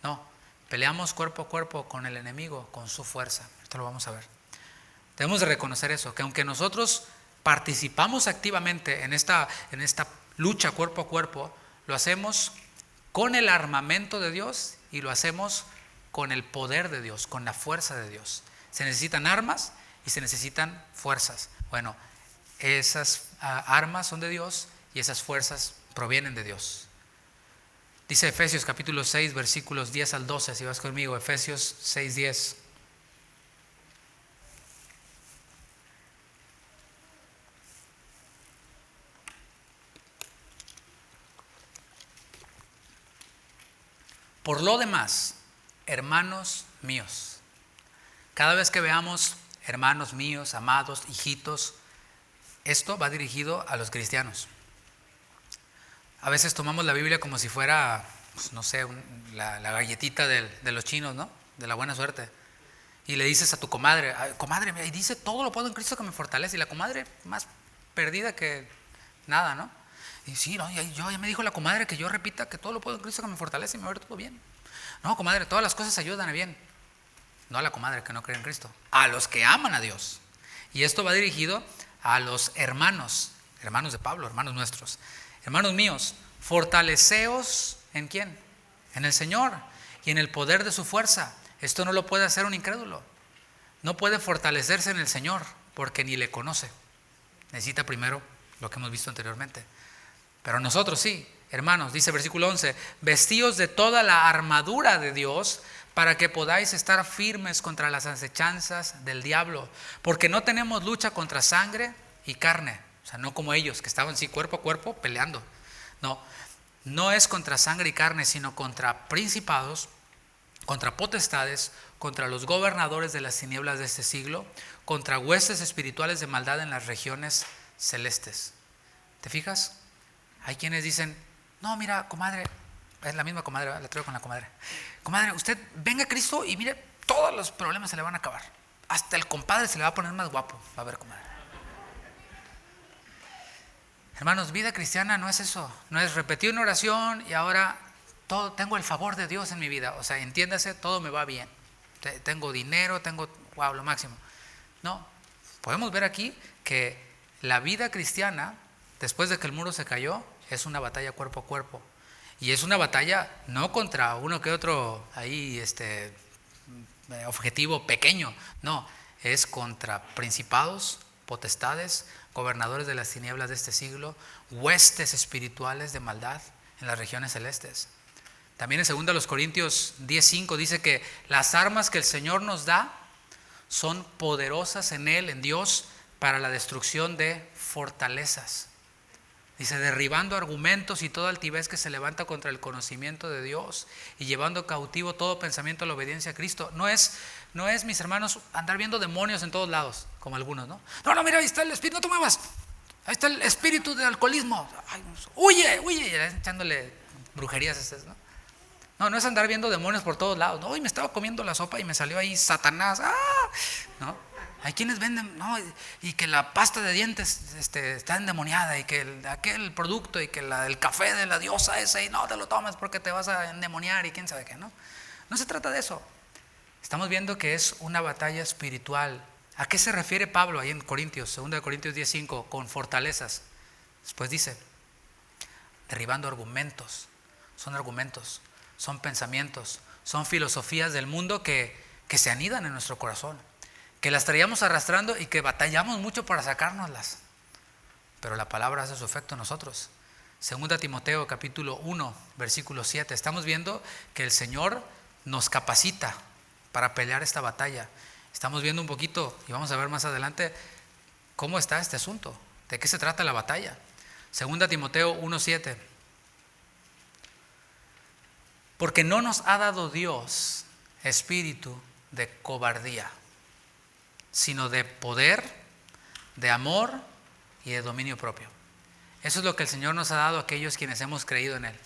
No, peleamos cuerpo a cuerpo con el enemigo, con su fuerza. Esto lo vamos a ver. Debemos de reconocer eso, que aunque nosotros participamos activamente en esta lucha cuerpo a cuerpo, lo hacemos con el armamento de Dios y lo hacemos con el poder de Dios, con la fuerza de Dios. Se necesitan armas y se necesitan fuerzas. Bueno, esas armas son de Dios y esas fuerzas provienen de Dios. Dice Efesios capítulo 6, versículos 10 al 12, si vas conmigo, Efesios 6, 10. Por lo demás, hermanos míos, cada vez que veamos hermanos míos, amados, hijitos, esto va dirigido a los cristianos. A veces tomamos la Biblia como si fuera, pues, no sé, la galletita de los chinos, ¿no? De la buena suerte. Y le dices a tu comadre, comadre, y dice, todo lo puedo en Cristo que me fortalece. Y la comadre más perdida que nada, ¿no? Y sí, no, ya me dijo la comadre que yo repita que todo lo puedo en Cristo que me fortalece y me va a ver todo bien. No, comadre, todas las cosas ayudan a bien. No a la comadre que no cree en Cristo, a los que aman a Dios. Y esto va dirigido a los hermanos de Pablo, hermanos nuestros. Hermanos míos, fortaleceos ¿en quién? En el Señor y en el poder de su fuerza. Esto no lo puede hacer un incrédulo. No puede fortalecerse en el Señor porque ni le conoce. Necesita primero lo que hemos visto anteriormente. Pero nosotros sí, hermanos, dice versículo 11, vestíos de toda la armadura de Dios para que podáis estar firmes contra las acechanzas del diablo. Porque no tenemos lucha contra sangre y carne. O sea, no como ellos, que estaban así cuerpo a cuerpo peleando. No es contra sangre y carne, sino contra principados, contra potestades, contra los gobernadores de las tinieblas de este siglo, contra huestes espirituales de maldad en las regiones celestes. ¿Te fijas? Hay quienes dicen, no, mira, comadre, es la misma comadre, ¿verdad? La traigo con la comadre. Comadre, usted venga a Cristo y mire, todos los problemas se le van a acabar. Hasta el compadre se le va a poner más guapo. Va a ver, comadre. Hermanos, vida cristiana no es eso. No es repetir una oración y ahora tengo el favor de Dios en mi vida. O sea, entiéndase, todo me va bien. Tengo dinero, wow, lo máximo. No, podemos ver aquí que la vida cristiana, después de que el muro se cayó, es una batalla cuerpo a cuerpo. Y es una batalla no contra uno que otro ahí, objetivo pequeño. No, es contra principados, potestades, gobernadores de las tinieblas de este siglo, huestes espirituales de maldad en las regiones celestes. También en 2 Corintios 10:5 dice que las armas que el Señor nos da son poderosas en Él, en Dios, para la destrucción de fortalezas. Dice, derribando argumentos y toda altivez que se levanta contra el conocimiento de Dios y llevando cautivo todo pensamiento a la obediencia a Cristo. No es, mis hermanos, andar viendo demonios en todos lados, como algunos, ¿no? No, mira, ahí está el espíritu, no te muevas. Ahí está el espíritu de alcoholismo. Ay, huye, echándole brujerías, ¿no? No es andar viendo demonios por todos lados. No, y me estaba comiendo la sopa y me salió ahí Satanás. ¿No? Hay quienes venden, no, y que la pasta de dientes está endemoniada y que aquel producto y que el café de la diosa ese y no te lo tomes porque te vas a endemoniar y quién sabe qué, ¿no? No se trata de eso. Estamos viendo que es una batalla espiritual. ¿A qué se refiere Pablo ahí en Corintios, 2 Corintios 10:5, con fortalezas? Después dice, derribando argumentos, son pensamientos, son filosofías del mundo que se anidan en nuestro corazón, que las traíamos arrastrando y que batallamos mucho para sacárnoslas. Pero la palabra hace su efecto en nosotros. 2 Timoteo capítulo 1, versículo 7. Estamos viendo que el Señor nos capacita para pelear esta batalla. Estamos viendo un poquito, y vamos a ver más adelante, cómo está este asunto, de qué se trata la batalla. 2 Timoteo 1, 7. Porque no nos ha dado Dios espíritu de cobardía, sino de poder, de amor y de dominio propio. Eso es lo que el Señor nos ha dado a aquellos quienes hemos creído en Él.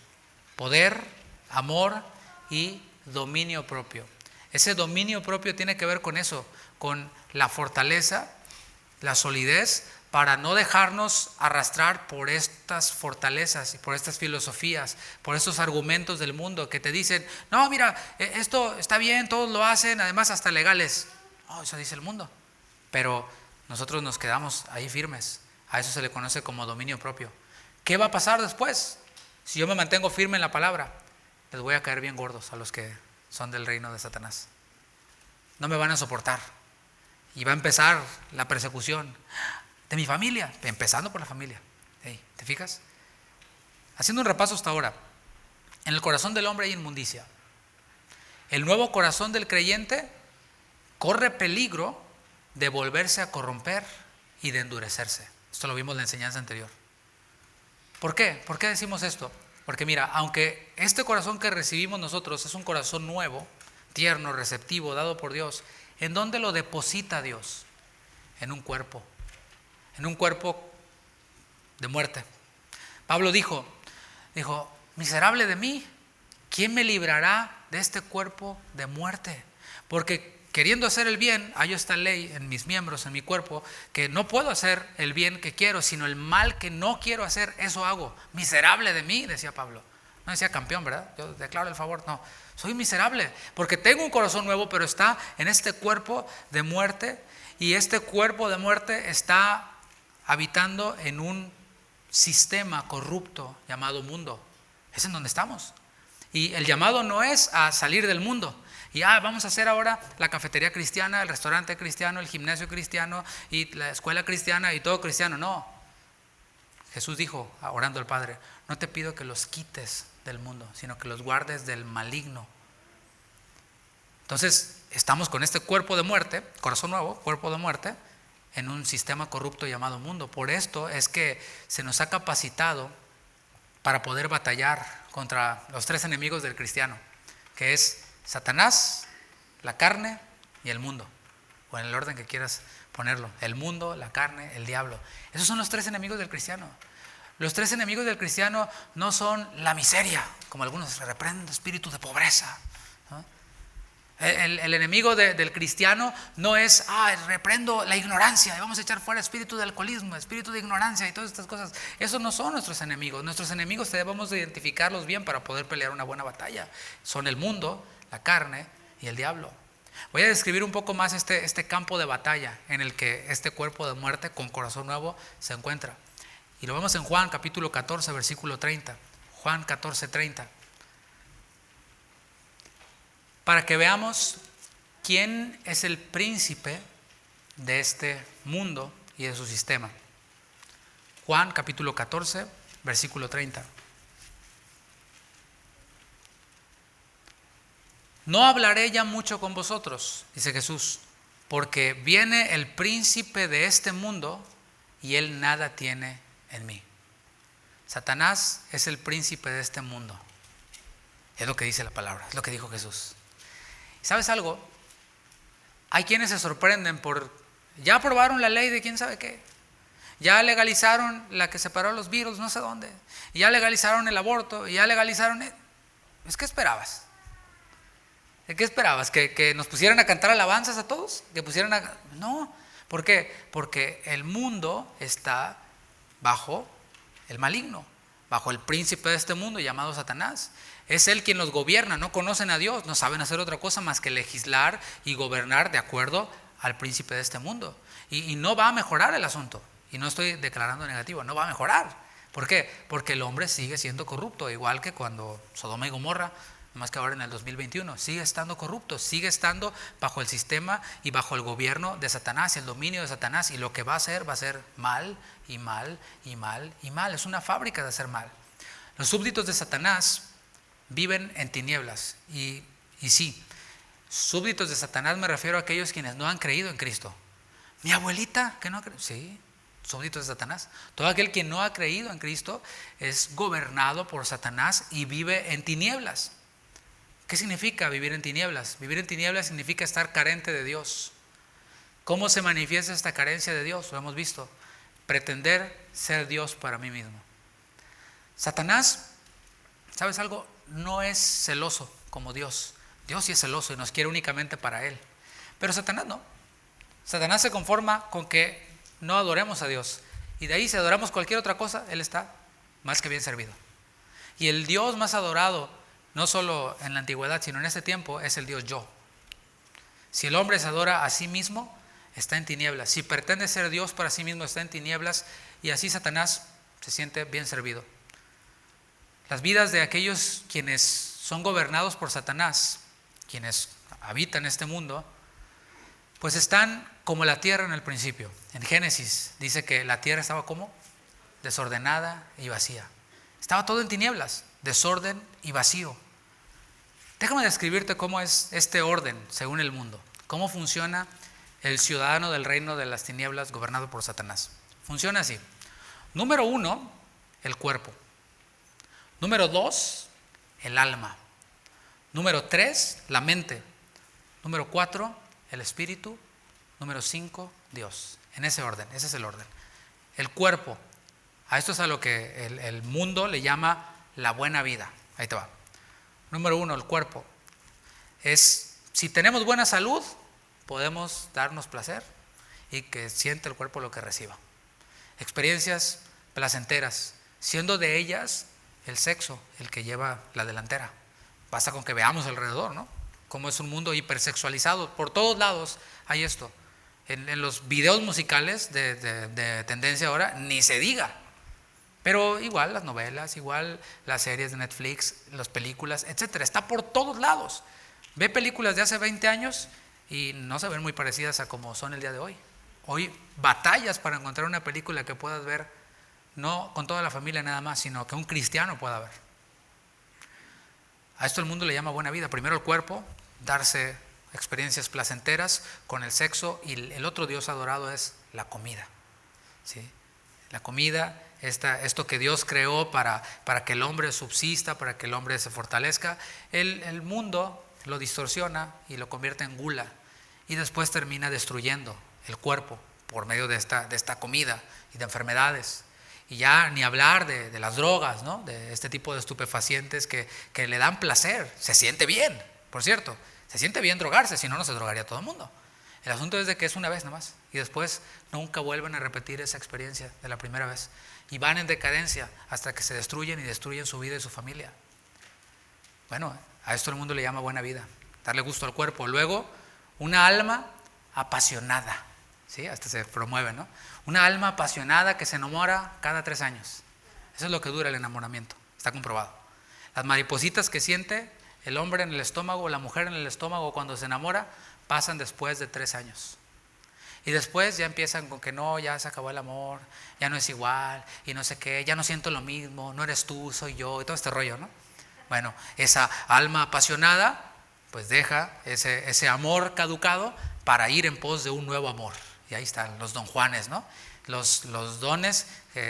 Poder, amor y dominio propio. Ese dominio propio tiene que ver con eso, con la fortaleza la solidez para no dejarnos arrastrar por estas fortalezas y por estas filosofías, por estos argumentos del mundo que te dicen, no, mira, esto está bien, todos lo hacen, además hasta legales. Oh, eso dice el mundo. Pero nosotros nos quedamos ahí firmes. A eso se le conoce como dominio propio. ¿Qué va a pasar después? Si yo me mantengo firme en la palabra, les voy a caer bien gordos a los que son del reino de Satanás. No me van a soportar. Y va a empezar la persecución de mi familia, empezando por la familia. Hey, ¿te fijas? Haciendo un repaso hasta ahora. En el corazón del hombre hay inmundicia. El nuevo corazón del creyente corre peligro de volverse a corromper y de endurecerse. Esto lo vimos en la enseñanza anterior. ¿Por qué? ¿Por qué decimos esto? Porque mira, aunque este corazón que recibimos nosotros es un corazón nuevo, tierno, receptivo, dado por Dios, ¿en dónde lo deposita Dios? En un cuerpo de muerte. Pablo dijo, miserable de mí, ¿quién me librará de este cuerpo de muerte? Porque queriendo hacer el bien, hay esta ley en mis miembros, en mi cuerpo, que no puedo hacer el bien que quiero, sino el mal que no quiero hacer, eso hago. Miserable de mí, decía Pablo. No decía campeón, ¿verdad? Yo declaro el favor, no. Soy miserable, porque tengo un corazón nuevo, pero está en este cuerpo de muerte, y este cuerpo de muerte está habitando en un sistema corrupto llamado mundo. Es en donde estamos. Y el llamado no es a salir del mundo. Y vamos a hacer ahora la cafetería cristiana, el restaurante cristiano, el gimnasio cristiano y la escuela cristiana y todo cristiano. No. Jesús dijo, orando al Padre, no te pido que los quites del mundo, sino que los guardes del maligno. Entonces, estamos con este cuerpo de muerte, corazón nuevo, cuerpo de muerte, en un sistema corrupto llamado mundo. Por esto es que se nos ha capacitado para poder batallar contra los tres enemigos del cristiano, que es Satanás, la carne y el mundo, o en el orden que quieras ponerlo, el mundo, la carne, el diablo. Esos son los tres enemigos del cristiano. Los tres enemigos del cristiano no son la miseria, como algunos reprenden, espíritu de pobreza, ¿no? El enemigo del cristiano no es, reprendo la ignorancia y vamos a echar fuera espíritu de alcoholismo, espíritu de ignorancia y todas estas cosas. Esos no son nuestros enemigos. Nuestros enemigos debemos de identificarlos bien para poder pelear una buena batalla. Son el mundo, la carne y el diablo. Voy a describir un poco más este campo de batalla en el que este cuerpo de muerte con corazón nuevo se encuentra. Y lo vemos en Juan capítulo 14, versículo 30. Juan 14, 30. Para que veamos quién es el príncipe de este mundo y de su sistema. Juan capítulo 14, versículo 30. No hablaré ya mucho con vosotros, dice Jesús, porque viene el príncipe de este mundo y él nada tiene en mí. Satanás es el príncipe de este mundo. Es lo que dice la palabra, es lo que dijo Jesús. ¿Sabes algo? Hay quienes se sorprenden ya aprobaron la ley de quién sabe qué. Ya legalizaron la que separó los virus no sé dónde. Ya legalizaron el aborto, ya legalizaron... ¿Qué esperabas? ¿Qué esperabas? ¿Que nos pusieran a cantar alabanzas a todos? No. ¿Por qué? Porque el mundo está bajo el maligno, bajo el príncipe de este mundo llamado Satanás. Es él quien los gobierna, no conocen a Dios, no saben hacer otra cosa más que legislar y gobernar de acuerdo al príncipe de este mundo. Y no va a mejorar el asunto. Y no estoy declarando negativo, no va a mejorar. ¿Por qué? Porque el hombre sigue siendo corrupto, igual que cuando Sodoma y Gomorra, más que ahora en el 2021, sigue estando corrupto, sigue estando bajo el sistema y bajo el gobierno de Satanás, el dominio de Satanás, y lo que va a ser mal y mal y mal y mal. Es una fábrica de hacer mal. Los súbditos de Satanás viven en tinieblas y sí, súbditos de Satanás me refiero a aquellos quienes no han creído en Cristo. Mi abuelita que no ha creído, sí, súbditos de Satanás. Todo aquel que no ha creído en Cristo es gobernado por Satanás y vive en tinieblas. ¿Qué significa vivir en tinieblas? Vivir en tinieblas significa estar carente de Dios. ¿Cómo se manifiesta esta carencia de Dios? Lo hemos visto. Pretender ser Dios para mí mismo. Satanás, ¿sabes algo? No es celoso como Dios. Dios sí es celoso y nos quiere únicamente para Él. Pero Satanás no. Satanás se conforma con que no adoremos a Dios. Y de ahí, si adoramos cualquier otra cosa, Él está más que bien servido. Y el Dios más adorado, no solo en la antigüedad, sino en este tiempo, es el Dios yo. Si el hombre se adora a sí mismo, está en tinieblas. Si pretende ser Dios para sí mismo, está en tinieblas. Y así Satanás se siente bien servido. Las vidas de aquellos quienes son gobernados por Satanás, quienes habitan este mundo, pues están como la tierra en el principio. En Génesis dice que la tierra estaba como desordenada y vacía. Estaba todo en tinieblas, desorden y vacío. Déjame describirte cómo es este orden según el mundo. Cómo funciona el ciudadano del reino de las tinieblas gobernado por Satanás. Funciona así. Número 1, el cuerpo. Número 2, el alma. Número 3, la mente. Número 4, el espíritu. Número 5, Dios. En ese orden, ese es el orden. El cuerpo. A esto es a lo que el mundo le llama la buena vida. Ahí te va. Número 1, el cuerpo. Si tenemos buena salud, podemos darnos placer y que siente el cuerpo lo que reciba. Experiencias placenteras, siendo de ellas el sexo el que lleva la delantera. Basta con que veamos alrededor, ¿no? Como es un mundo hipersexualizado. Por todos lados hay esto. En los videos musicales de tendencia ahora, ni se diga. Pero igual las novelas, igual las series de Netflix, las películas, etcétera. Está por todos lados. Ve películas de hace 20 años y no se ven muy parecidas a como son el día de hoy. Hoy batallas para encontrar una película que puedas ver, no con toda la familia nada más, sino que un cristiano pueda ver. A esto el mundo le llama buena vida. Primero el cuerpo, darse experiencias placenteras con el sexo, y el otro Dios adorado es la comida. ¿Sí? La comida, esto que Dios creó para que el hombre subsista, para que el hombre se fortalezca, el mundo lo distorsiona y lo convierte en gula, y después termina destruyendo el cuerpo por medio de esta comida y de enfermedades. Y ya ni hablar de las drogas, ¿no? De este tipo de estupefacientes que le dan placer. Se siente bien, por cierto. Se siente bien drogarse, si no, no se drogaría todo el mundo. El asunto es de que es una vez nomás y después nunca vuelven a repetir esa experiencia de la primera vez. Y van en decadencia hasta que se destruyen y destruyen su vida y su familia. Bueno, a esto el mundo le llama buena vida, darle gusto al cuerpo. Luego, una alma apasionada. ¿Sí? Hasta se promueve, ¿no? Una alma apasionada que se enamora cada 3 años. Eso es lo que dura el enamoramiento, está comprobado. Las maripositas que siente el hombre en el estómago o la mujer en el estómago cuando se enamora pasan después de 3 años. Y después ya empiezan con que no, ya se acabó el amor, ya no es igual, y no sé qué, ya no siento lo mismo, no eres tú, soy yo, y todo este rollo, ¿no? Bueno, esa alma apasionada pues deja ese amor caducado para ir en pos de un nuevo amor. Y ahí están los don Juanes, ¿no? Los dones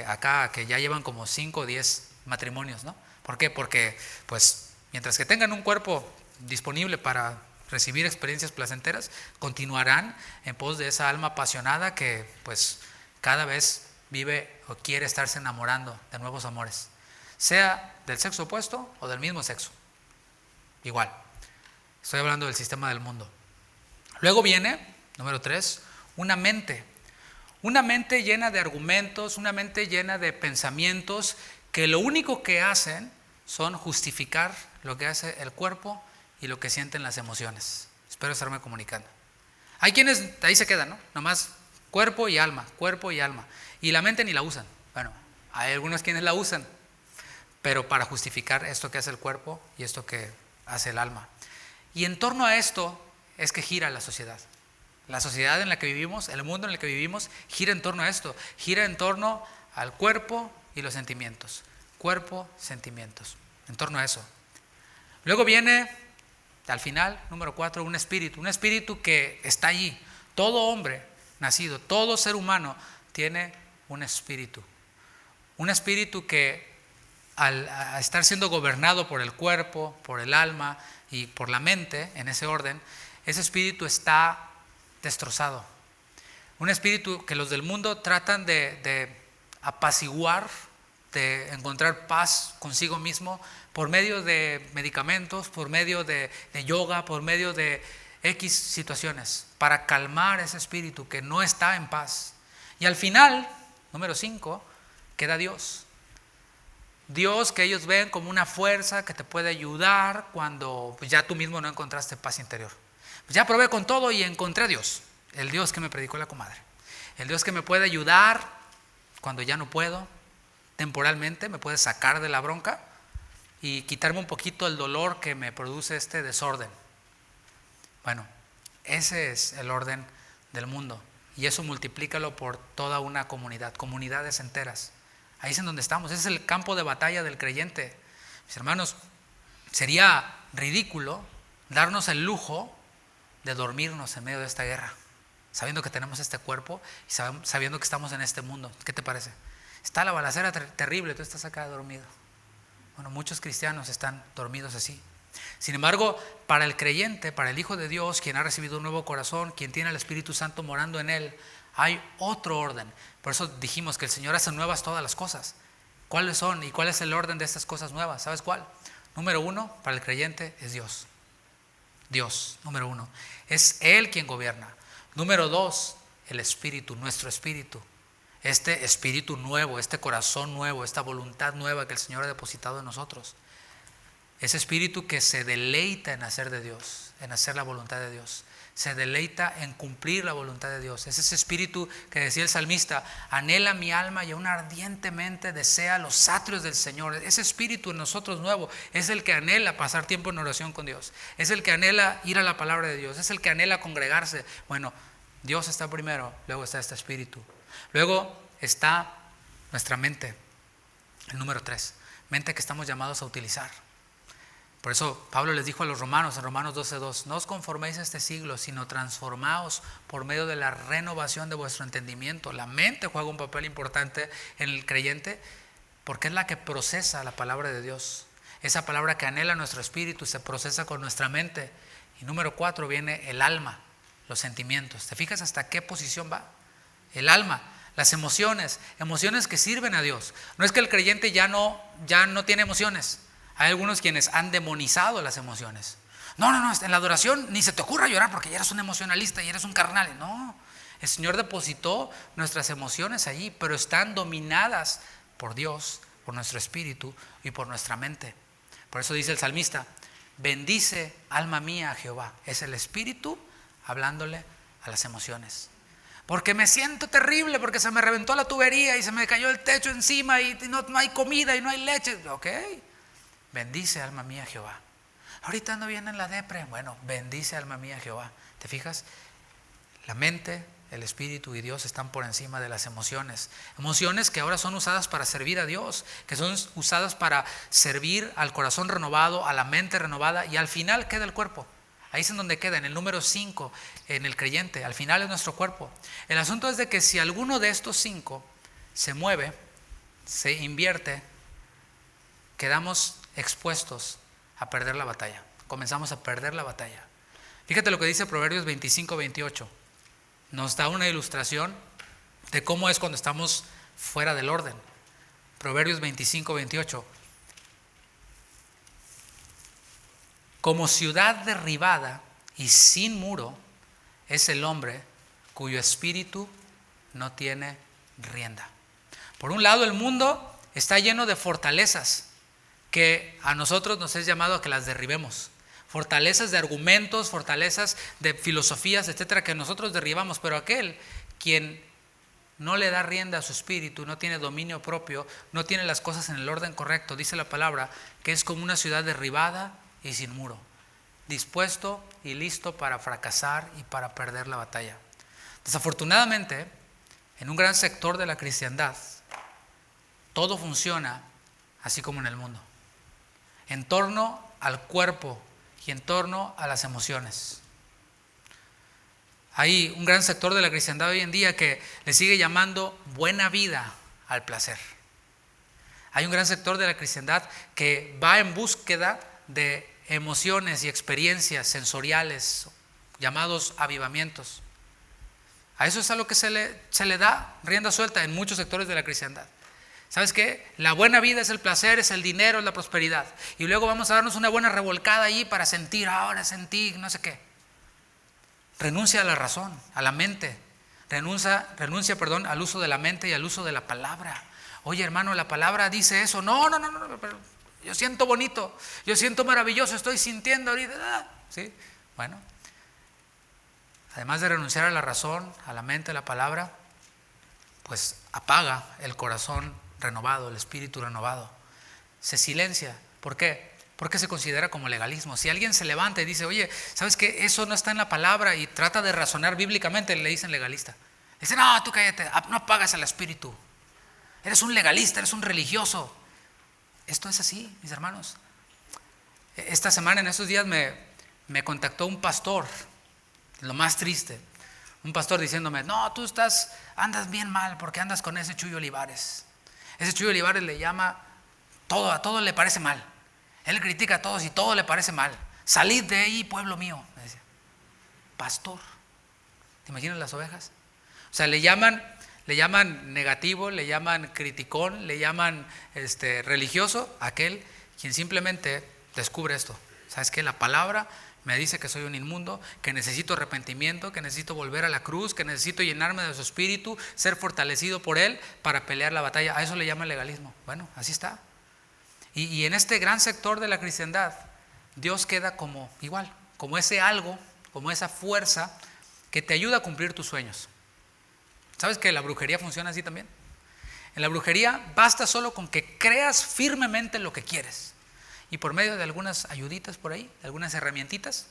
acá que ya llevan como 5 o 10 matrimonios, ¿no? ¿Por qué? Porque pues mientras que tengan un cuerpo disponible para recibir experiencias placenteras, continuarán en pos de esa alma apasionada que pues cada vez vive o quiere estarse enamorando de nuevos amores, sea del sexo opuesto o del mismo sexo. Igual, estoy hablando del sistema del mundo. Luego viene, número 3, una mente llena de argumentos, una mente llena de pensamientos que lo único que hacen son justificar lo que hace el cuerpo y lo que sienten las emociones. Espero estarme comunicando. Hay quienes ahí se quedan, ¿no? Nomás cuerpo y alma, y la mente ni la usan. Bueno, hay algunos quienes la usan, pero para justificar esto que hace el cuerpo y esto que hace el alma. Y en torno a esto es que gira la sociedad. La sociedad en la que vivimos, el mundo en el que vivimos, gira en torno a esto, gira en torno al cuerpo y los sentimientos. Cuerpo, sentimientos, en torno a eso. Luego viene, al final, número 4, un espíritu que está allí. Todo hombre nacido, todo ser humano tiene un espíritu que al estar siendo gobernado por el cuerpo, por el alma y por la mente, en ese orden, ese espíritu está destrozado. Un espíritu que los del mundo tratan de apaciguar, de encontrar paz consigo mismo por medio de medicamentos, por medio de yoga, por medio de X situaciones, para calmar ese espíritu que no está en paz. Y al final, número 5, queda Dios. Dios que ellos ven como una fuerza que te puede ayudar cuando ya tú mismo no encontraste paz interior. Ya probé con todo y encontré a Dios, el Dios que me predicó la comadre. El Dios que me puede ayudar cuando ya no puedo, temporalmente me puede sacar de la bronca y quitarme un poquito el dolor que me produce este desorden. Bueno, ese es el orden del mundo y eso multiplícalo por toda una comunidad, comunidades enteras. Ahí es en donde estamos, ese es el campo de batalla del creyente. Mis hermanos, sería ridículo darnos el lujo de dormirnos en medio de esta guerra, sabiendo que tenemos este cuerpo y sabiendo que estamos en este mundo. ¿Qué te parece? Está la balacera terrible, tú estás acá dormido. Bueno, muchos cristianos están dormidos así. Sin embargo, para el creyente, para el Hijo de Dios, quien ha recibido un nuevo corazón, quien tiene el Espíritu Santo morando en él, hay otro orden. Por eso dijimos que el Señor hace nuevas todas las cosas. ¿Cuáles son y cuál es el orden de estas cosas nuevas? ¿Sabes cuál? Número 1, para el creyente es Dios. Dios, número 1. Es Él quien gobierna. Número 2, el Espíritu, nuestro Espíritu. Este Espíritu nuevo, este corazón nuevo, esta voluntad nueva que el Señor ha depositado en nosotros. Ese Espíritu que se deleita en hacer de Dios, en hacer la voluntad de Dios. Se deleita en cumplir la voluntad de Dios. Es ese Espíritu que decía el salmista: anhela mi alma y aún ardientemente desea los atrios del Señor. Ese Espíritu en nosotros nuevo es el que anhela pasar tiempo en oración con Dios. Es el que anhela ir a la palabra de Dios. Es el que anhela congregarse. Bueno, Dios está primero, luego está este Espíritu. Luego está nuestra mente, el número 3, mente que estamos llamados a utilizar. Por eso Pablo les dijo a los romanos, en Romanos 12:2, no os conforméis a este siglo, sino transformaos por medio de la renovación de vuestro entendimiento. La mente juega un papel importante en el creyente porque es la que procesa la palabra de Dios. Esa palabra que anhela nuestro espíritu se procesa con nuestra mente. Y número 4 viene el alma, los sentimientos. ¿Te fijas hasta qué posición va? El alma, las emociones, emociones que sirven a Dios. No es que el creyente ya no tiene emociones. Hay algunos quienes han demonizado las emociones. No, en la adoración ni se te ocurra llorar porque ya eres un emocionalista y eres un carnal. No, el Señor depositó nuestras emociones allí, pero están dominadas por Dios, por nuestro espíritu y por nuestra mente. Por eso dice el salmista: bendice alma mía a Jehová. Es el espíritu hablándole a las emociones. Porque me siento terrible, porque se me reventó la tubería y se me cayó el techo encima y no hay comida y no hay leche. Ok, bendice alma mía Jehová. Ahorita ando bien en la depre. Bueno, bendice alma mía Jehová. ¿Te fijas? La mente, el espíritu y Dios están por encima de las emociones. Emociones que ahora son usadas para servir a Dios, que son usadas para servir al corazón renovado, a la mente renovada, y al final queda el cuerpo. Ahí es en donde queda, en el número 5, en el creyente. Al final es nuestro cuerpo. El asunto es de que si alguno de estos 5 se mueve, se invierte, quedamos expuestos a perder la batalla. Comenzamos a perder la batalla. Fíjate lo que dice Proverbios 25-28. Nos da una ilustración de cómo es cuando estamos fuera del orden. Proverbios 25-28. Como ciudad derribada y sin muro es el hombre cuyo espíritu no tiene rienda. Por un lado, el mundo está lleno de fortalezas que a nosotros nos es llamado a que las derribemos. Fortalezas de argumentos, fortalezas de filosofías, etcétera, que nosotros derribamos. Pero aquel quien no le da rienda a su espíritu, no tiene dominio propio, no tiene las cosas en el orden correcto, dice la palabra, que es como una ciudad derribada y sin muro, dispuesto y listo para fracasar y para perder la batalla. Desafortunadamente, en un gran sector de la cristiandad, todo funciona así como en el mundo, en torno al cuerpo y en torno a las emociones. Hay un gran sector de la cristiandad hoy en día que le sigue llamando buena vida al placer. Hay un gran sector de la cristiandad que va en búsqueda de emociones y experiencias sensoriales llamados avivamientos. A eso es a lo que se le da rienda suelta en muchos sectores de la cristiandad. ¿Sabes qué? La buena vida es el placer, es el dinero, es la prosperidad. Y luego vamos a darnos una buena revolcada ahí para sentir, ahora sentí, no sé qué. Renuncia a la razón, a la mente. renuncia, al uso de la mente y al uso de la palabra. Oye, hermano, la palabra dice eso. No, pero yo siento bonito, yo siento maravilloso, estoy sintiendo ahorita. ¿Sí? Bueno, además de renunciar a la razón, a la mente, a la palabra, pues apaga el corazón renovado, el espíritu renovado. Se silencia. ¿Por qué? Porque se considera como legalismo. Si alguien se levanta y dice, oye, ¿sabes qué? Eso no está en la palabra, y trata de razonar bíblicamente, le dicen legalista. Dicen, no, tú cállate, no apagas al espíritu. Eres un legalista, eres un religioso. Esto es así, mis hermanos. Esta semana, en estos días, me contactó un pastor, lo más triste. Un pastor diciéndome, no, tú andas bien mal porque andas con ese Chuy Olivares. Ese Chuy Olivares le llama a todo le parece mal. Él critica a todos y todo le parece mal. Salid de ahí, pueblo mío, me decía. Pastor. ¿Te imaginas las ovejas? O sea, le llaman negativo, le llaman criticón, le llaman religioso, aquel quien simplemente descubre esto. ¿Sabes qué? La palabra me dice que soy un inmundo, que necesito arrepentimiento, que necesito volver a la cruz, que necesito llenarme de su espíritu, ser fortalecido por él para pelear la batalla. A eso le llaman legalismo. Bueno, así está. Y en este gran sector de la cristiandad, Dios queda como igual, como ese algo, como esa fuerza que te ayuda a cumplir tus sueños. ¿Sabes que la brujería funciona así también? En la brujería basta solo con que creas firmemente lo que quieres. Y por medio de algunas ayuditas por ahí, algunas herramientitas,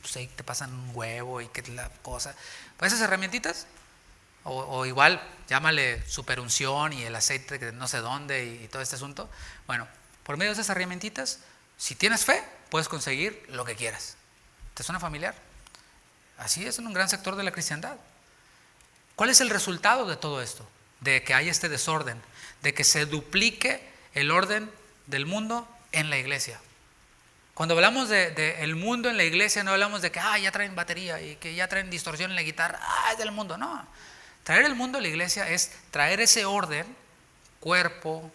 pues ahí te pasan un huevo y que la cosa. Pues esas herramientitas, o igual, llámale superunción y el aceite de no sé dónde y todo este asunto. Bueno, por medio de esas herramientitas, si tienes fe, puedes conseguir lo que quieras. ¿Te suena familiar? Así es en un gran sector de la cristiandad. ¿Cuál es el resultado de todo esto? De que haya este desorden, de que se duplique el orden del mundo en la iglesia. Cuando hablamos de el mundo en la iglesia, no hablamos de que ya traen batería y que ya traen distorsión en la guitarra, es del mundo. No, traer el mundo a la iglesia es traer ese orden, cuerpo,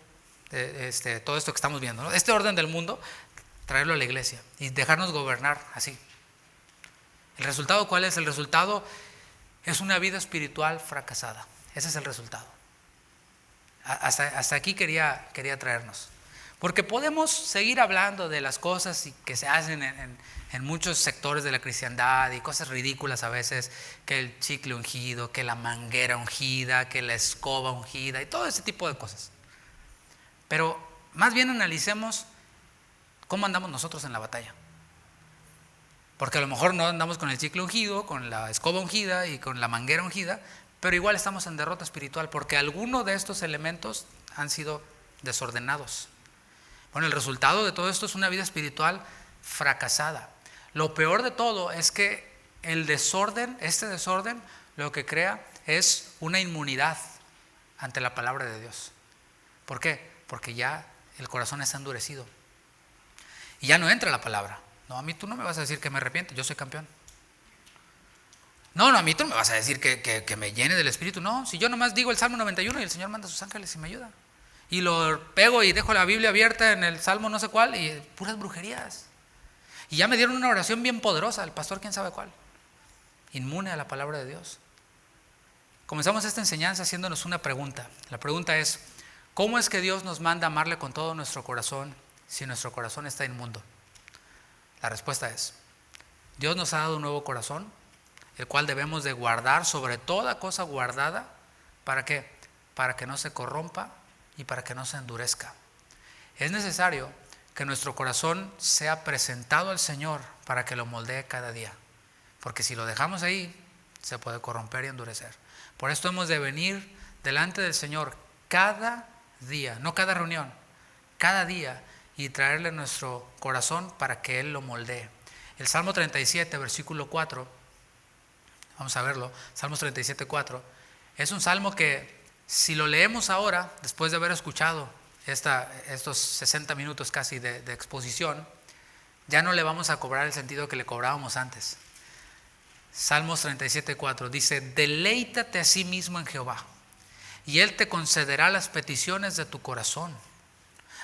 todo esto que estamos viendo, ¿no? Este orden del mundo, traerlo a la iglesia y dejarnos gobernar así. ¿El resultado cuál es? El resultado es una vida espiritual fracasada. Ese es el resultado. Hasta aquí quería traernos. Porque podemos seguir hablando de las cosas que se hacen en muchos sectores de la cristiandad y cosas ridículas a veces, que el chicle ungido, que la manguera ungida, que la escoba ungida y todo ese tipo de cosas. Pero más bien analicemos cómo andamos nosotros en la batalla. Porque a lo mejor no andamos con el chicle ungido, con la escoba ungida y con la manguera ungida, pero igual estamos en derrota espiritual porque alguno de estos elementos han sido desordenados. Bueno, el resultado de todo esto es una vida espiritual fracasada. Lo peor de todo es que este desorden, lo que crea es una inmunidad ante la palabra de Dios. ¿Por qué? Porque ya el corazón está endurecido. Y ya no entra la palabra. No, a mí tú no me vas a decir que me arrepiento, yo soy campeón. No, a mí tú no me vas a decir que me llene del Espíritu. No, si yo nomás digo el Salmo 91 y el Señor manda a sus ángeles y me ayuda. Y lo pego y dejo la Biblia abierta en el Salmo no sé cuál y puras brujerías. Y ya me dieron una oración bien poderosa, el pastor quién sabe cuál. Inmune a la palabra de Dios. Comenzamos esta enseñanza haciéndonos una pregunta. La pregunta es, ¿cómo es que Dios nos manda a amarle con todo nuestro corazón si nuestro corazón está inmundo? La respuesta es, Dios nos ha dado un nuevo corazón, el cual debemos de guardar sobre toda cosa guardada. ¿Para qué? Para que no se corrompa y para que no se endurezca. Es necesario que nuestro corazón sea presentado al Señor para que lo moldee cada día. Porque si lo dejamos ahí, se puede corromper y endurecer. Por esto hemos de venir delante del Señor cada día, no cada reunión, cada día, y traerle nuestro corazón para que Él lo moldee. El Salmo 37, versículo 4, vamos a verlo, Salmos 37, 4, es un salmo que si lo leemos ahora, después de haber escuchado estos 60 minutos casi de exposición, ya no le vamos a cobrar el sentido que le cobrábamos antes. Salmos 37, 4 dice, deleítate a sí mismo en Jehová y Él te concederá las peticiones de tu corazón.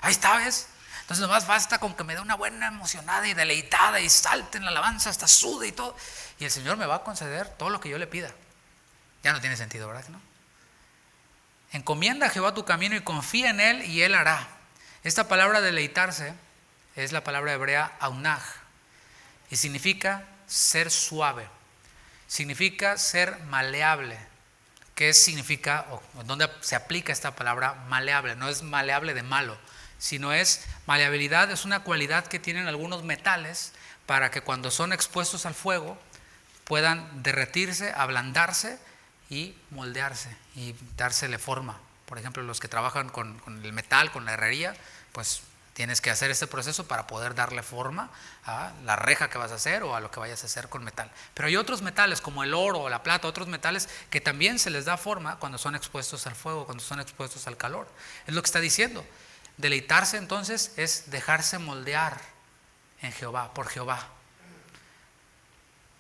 Ahí está, ¿ves? Entonces nomás basta con que me dé una buena emocionada y deleitada y salte en la alabanza, hasta sude y todo. Y el Señor me va a conceder todo lo que yo le pida. Ya no tiene sentido, ¿verdad que no? Encomienda a Jehová tu camino y confía en Él y Él hará. Esta palabra deleitarse es la palabra hebrea aunaj y significa ser suave, significa ser maleable. ¿Qué significa o dónde se aplica esta palabra maleable? No es maleable de malo, sino es maleabilidad, es una cualidad que tienen algunos metales para que cuando son expuestos al fuego puedan derretirse, ablandarse y moldearse y dársele forma. Por ejemplo, los que trabajan con el metal, con la herrería, pues tienes que hacer este proceso para poder darle forma a la reja que vas a hacer o a lo que vayas a hacer con metal. Pero hay otros metales como el oro o la plata, otros metales que también se les da forma cuando son expuestos al fuego, cuando son expuestos al calor. Es lo que está diciendo. Deleitarse entonces es dejarse moldear en Jehová, por Jehová.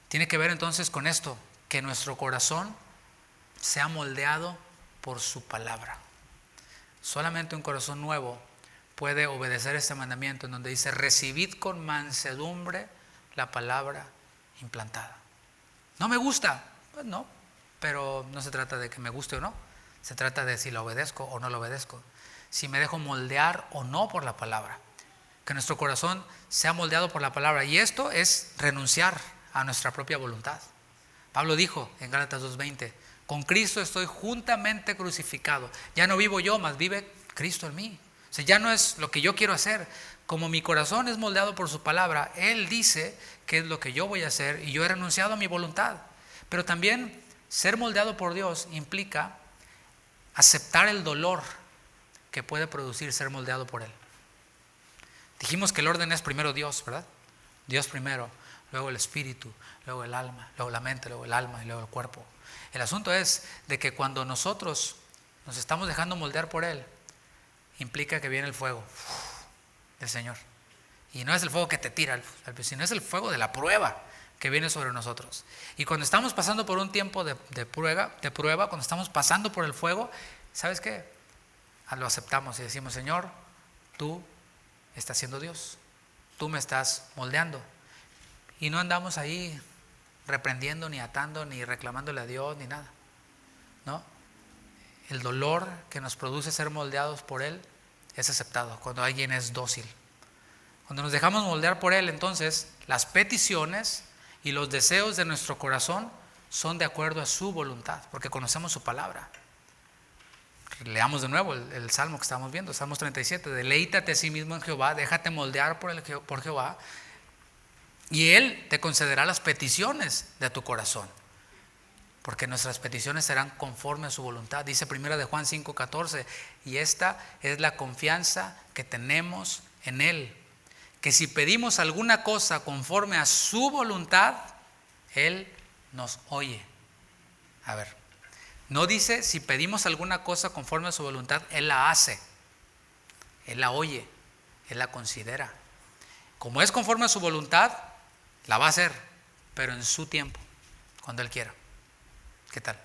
Tiene que ver entonces con esto, que nuestro corazón sea moldeado por su palabra. Solamente un corazón nuevo puede obedecer este mandamiento en donde dice: recibid con mansedumbre la palabra implantada. ¿No me gusta? Pues no, pero no se trata de que me guste o no, se trata de si la obedezco o no la obedezco, si me dejo moldear o no por la palabra. Que nuestro corazón sea moldeado por la palabra, y esto es renunciar a nuestra propia voluntad. Pablo dijo en Gálatas 2:20: con Cristo estoy juntamente crucificado, ya no vivo yo, mas vive Cristo en mí. O sea, ya no es lo que yo quiero hacer. Como mi corazón es moldeado por su palabra, Él dice qué es lo que yo voy a hacer y yo he renunciado a mi voluntad. Pero también ser moldeado por Dios implica aceptar el dolor que puede producir ser moldeado por Él. Dijimos que el orden es primero Dios, ¿verdad? Dios primero, luego el espíritu, luego el alma, luego la mente, luego el alma y luego el cuerpo. El asunto es de que cuando nosotros nos estamos dejando moldear por Él, implica que viene el fuego del Señor. Y no es el fuego que te tira, sino es el fuego de la prueba que viene sobre nosotros. Y cuando estamos pasando por un tiempo de prueba, cuando estamos pasando por el fuego, ¿sabes qué? Lo aceptamos y decimos: Señor, tú estás siendo Dios, tú me estás moldeando. Y no andamos ahí reprendiendo, ni atando, ni reclamándole a Dios, ni nada, ¿no? El dolor que nos produce ser moldeados por Él es aceptado cuando alguien es dócil. Cuando nos dejamos moldear por Él, entonces las peticiones y los deseos de nuestro corazón son de acuerdo a su voluntad, porque conocemos su palabra. Leamos de nuevo el salmo que estamos viendo, Salmos 37: deleítate a sí mismo en Jehová, déjate moldear por Jehová, y Él te concederá las peticiones de tu corazón, porque nuestras peticiones serán conforme a su voluntad. Dice 1 Juan 5:14, y esta es la confianza que tenemos en Él, que si pedimos alguna cosa conforme a su voluntad, Él nos oye. A ver, no dice si pedimos alguna cosa conforme a su voluntad, Él la hace, Él la oye, Él la considera. Como es conforme a su voluntad, la va a hacer, pero en su tiempo, cuando Él quiera. ¿Qué tal?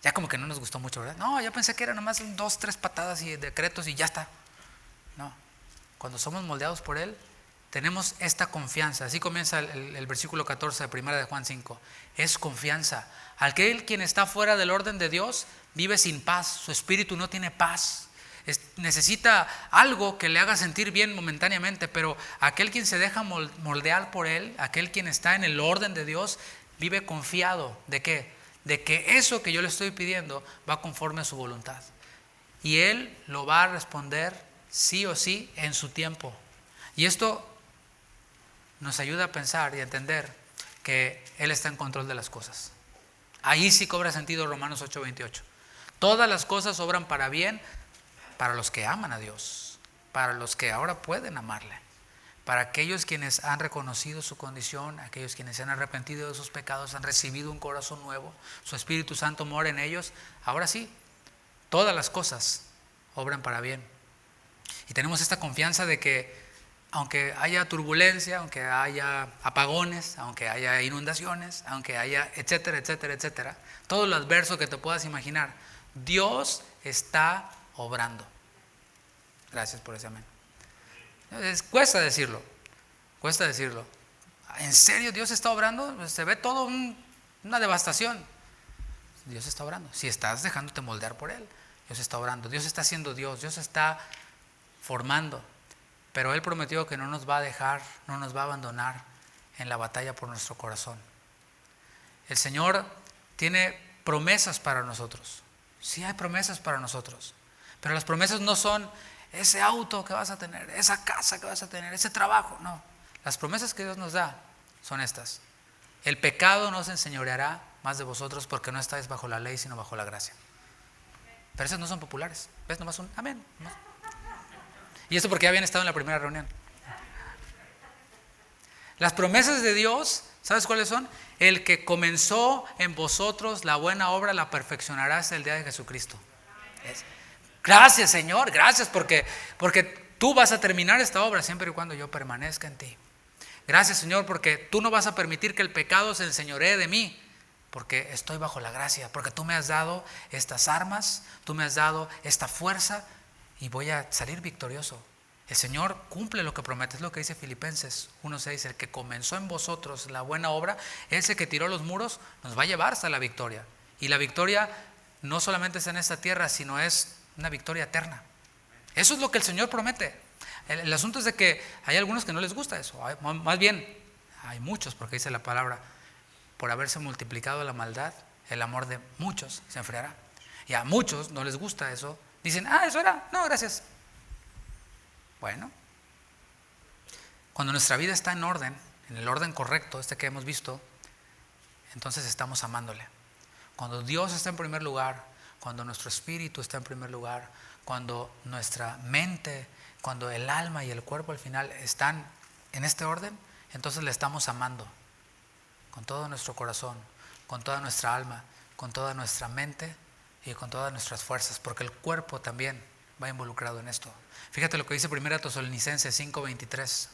Ya como que no nos gustó mucho, ¿verdad? No, yo pensé que era nomás 2, 3 patadas y decretos y ya está. No, cuando somos moldeados por Él, tenemos esta confianza. Así comienza el versículo 14 de 1 de Juan 5. Es confianza. Aquel quien está fuera del orden de Dios vive sin paz, su espíritu no tiene paz. Necesita algo que le haga sentir bien momentáneamente, pero aquel quien se deja moldear por Él, aquel quien está en el orden de Dios, vive confiado. ¿De qué? De que eso que yo le estoy pidiendo va conforme a su voluntad. Y Él lo va a responder sí o sí en su tiempo. Y esto nos ayuda a pensar y a entender que Él está en control de las cosas. Ahí sí cobra sentido Romanos 8:28. Todas las cosas obran para bien para los que aman a Dios, para los que ahora pueden amarle, para aquellos quienes han reconocido su condición, aquellos quienes se han arrepentido de sus pecados, han recibido un corazón nuevo, su Espíritu Santo mora en ellos. Ahora sí, todas las cosas obran para bien. Y tenemos esta confianza de que aunque haya turbulencia, aunque haya apagones, aunque haya inundaciones, aunque haya etcétera, etcétera, etcétera, todo lo adverso que te puedas imaginar, Dios está obrando. Gracias por ese amén. Cuesta decirlo. ¿En serio Dios está obrando? Se ve todo una devastación. Dios está obrando. Si estás dejándote moldear por Él, Dios está obrando. Dios está siendo Dios, Dios está formando. Pero Él prometió que no nos va a dejar, no nos va a abandonar en la batalla por nuestro corazón. El Señor tiene promesas para nosotros. Sí hay promesas para nosotros. Pero las promesas no son ese auto que vas a tener, esa casa que vas a tener, ese trabajo. No. Las promesas que Dios nos da son estas. El pecado no se enseñoreará más de vosotros porque no estáis bajo la ley sino bajo la gracia. Pero esas no son populares. ¿Ves? Nomás un amén. Y esto porque ya habían estado en la primera reunión. Las promesas de Dios, ¿sabes cuáles son? El que comenzó en vosotros la buena obra la perfeccionará hasta el día de Jesucristo. Gracias, Señor, gracias porque tú vas a terminar esta obra siempre y cuando yo permanezca en ti. Gracias, Señor, porque tú no vas a permitir que el pecado se enseñoree de mí, porque estoy bajo la gracia, porque tú me has dado estas armas, tú me has dado esta fuerza y voy a salir victorioso. El Señor cumple lo que promete, es lo que dice Filipenses 1:6, el que comenzó en vosotros la buena obra, ese que tiró los muros, nos va a llevar hasta la victoria. Y la victoria no solamente es en esta tierra, sino es una victoria eterna. Eso es lo que el Señor promete. El asunto es de que hay algunos que no les gusta eso. Más bien, hay muchos, porque dice la palabra, por haberse multiplicado la maldad, el amor de muchos se enfriará. Y a muchos no les gusta eso. Dicen, eso era, no, gracias. Bueno, cuando nuestra vida está en orden, en el orden correcto, que hemos visto, entonces estamos amándole. Cuando Dios está en primer lugar, cuando nuestro espíritu está en primer lugar, cuando nuestra mente, cuando el alma y el cuerpo al final están en este orden, entonces le estamos amando con todo nuestro corazón, con toda nuestra alma, con toda nuestra mente y con todas nuestras fuerzas, porque el cuerpo también va involucrado en esto. Fíjate lo que dice 1 Tesalonicenses 5:23.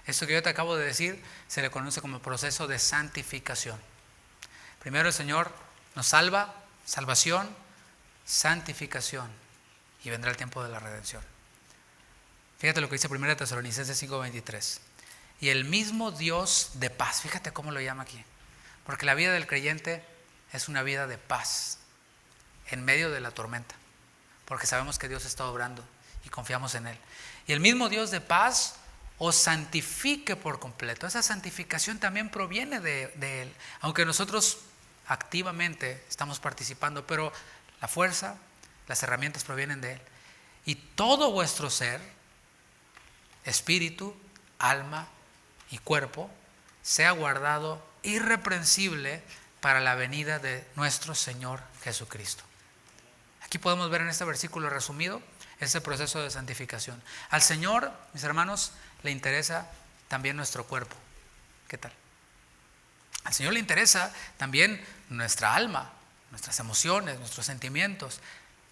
Esto que yo te acabo de decir se le conoce como proceso de santificación. Primero el Señor nos salva, salvación, santificación, y vendrá el tiempo de la redención. Fíjate lo que dice 1 Tesalonicenses 5:23. Y el mismo Dios de paz, fíjate cómo lo llama aquí, porque la vida del creyente es una vida de paz en medio de la tormenta, porque sabemos que Dios está obrando y confiamos en Él. Y el mismo Dios de paz os santifique por completo. Esa santificación también proviene de Él, aunque nosotros activamente estamos participando, pero la fuerza, las herramientas provienen de Él. Y todo vuestro ser, espíritu, alma y cuerpo, sea guardado irreprensible para la venida de nuestro Señor Jesucristo. Aquí podemos ver en este versículo resumido ese proceso de santificación. Al Señor, mis hermanos, le interesa también nuestro cuerpo. ¿Qué tal? Al Señor le interesa también nuestra alma, nuestras emociones, nuestros sentimientos.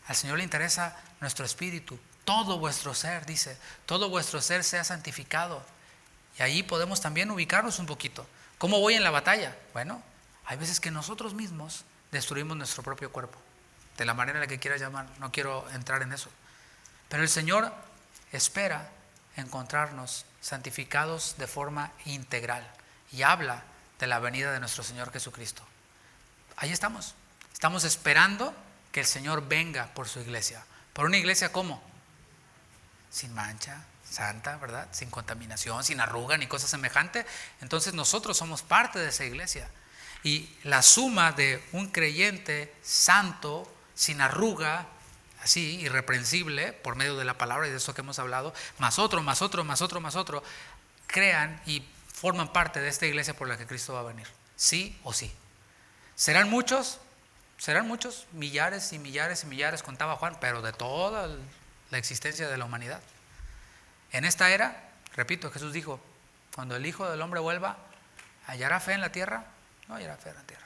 Al Señor le interesa nuestro espíritu. Todo vuestro ser, dice, todo vuestro ser sea santificado. Y ahí podemos también ubicarnos un poquito. ¿Cómo voy en la batalla? Bueno, hay veces que nosotros mismos destruimos nuestro propio cuerpo, de la manera en la que quieras llamar. No quiero entrar en eso. Pero el Señor espera encontrarnos santificados de forma integral y habla de la venida de nuestro Señor Jesucristo. Ahí estamos. Estamos esperando que el Señor venga por su iglesia. ¿Por una iglesia cómo? Sin mancha, santa, ¿verdad? Sin contaminación, sin arruga ni cosa semejante. Entonces nosotros somos parte de esa iglesia. Y la suma de un creyente santo, sin arruga, así, irreprensible, por medio de la palabra y de eso que hemos hablado, más otro, crean y forman parte de esta iglesia por la que Cristo va a venir. Sí o sí. ¿Serán muchos? Serán muchos, millares y millares y millares, contaba Juan, pero de toda la existencia de la humanidad. En esta era, repito, Jesús dijo, cuando el Hijo del Hombre vuelva, ¿hallará fe en la tierra? No hallará fe en la tierra.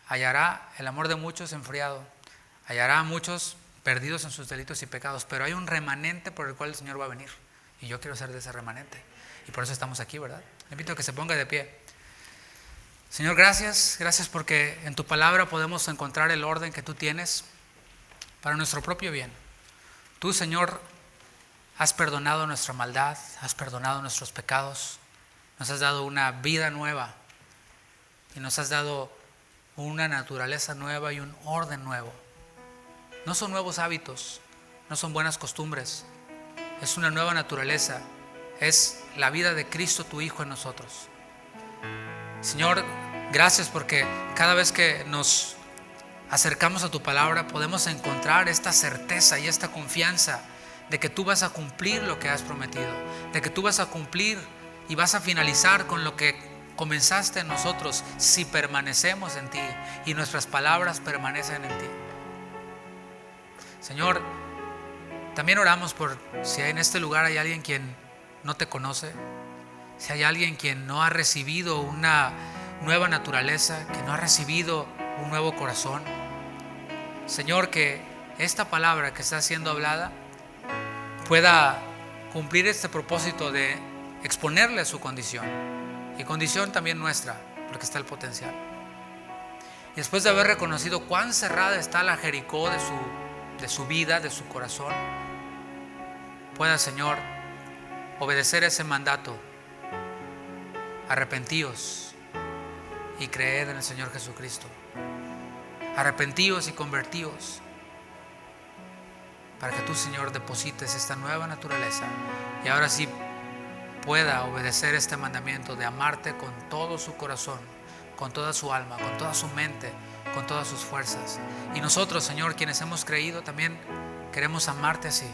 Hallará el amor de muchos enfriado, hallará a muchos perdidos en sus delitos y pecados, pero hay un remanente por el cual el Señor va a venir. Y yo quiero ser de ese remanente. Y por eso estamos aquí, ¿verdad? Le invito a que se ponga de pie. Señor, gracias porque en tu palabra podemos encontrar el orden que tú tienes para nuestro propio bien. Tú, Señor, has perdonado nuestra maldad, has perdonado nuestros pecados, nos has dado una vida nueva y nos has dado una naturaleza nueva y un orden nuevo. No son nuevos hábitos, no son buenas costumbres, es una nueva naturaleza, es la vida de Cristo tu Hijo en nosotros. Señor, gracias porque cada vez que nos acercamos a tu palabra podemos encontrar esta certeza y esta confianza de que tú vas a cumplir lo que has prometido, de que tú vas a cumplir y vas a finalizar con lo que comenzaste en nosotros si permanecemos en ti y nuestras palabras permanecen en ti. Señor, también oramos por si en este lugar hay alguien quien no te conoce, si hay alguien quien no ha recibido una nueva naturaleza, que no ha recibido un nuevo corazón. Señor, que esta palabra que está siendo hablada pueda cumplir este propósito de exponerle a su condición y condición también nuestra, porque está el potencial. Y después de haber reconocido cuán cerrada está la Jericó de su vida, de su corazón, pueda, Señor, obedecer ese mandato: arrepentíos y creed en el Señor Jesucristo. Arrepentíos y convertíos, para que tú, Señor, deposites esta nueva naturaleza y ahora sí pueda obedecer este mandamiento de amarte con todo su corazón, con toda su alma, con toda su mente, con todas sus fuerzas. Y nosotros, Señor, quienes hemos creído, también queremos amarte así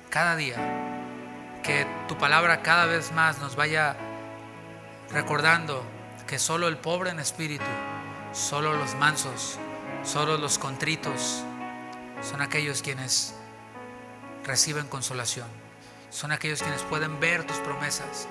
cada día. Que tu palabra cada vez más nos vaya recordando que solo el pobre en espíritu, solo los mansos, solo los contritos son aquellos quienes reciben consolación, son aquellos quienes pueden ver tus promesas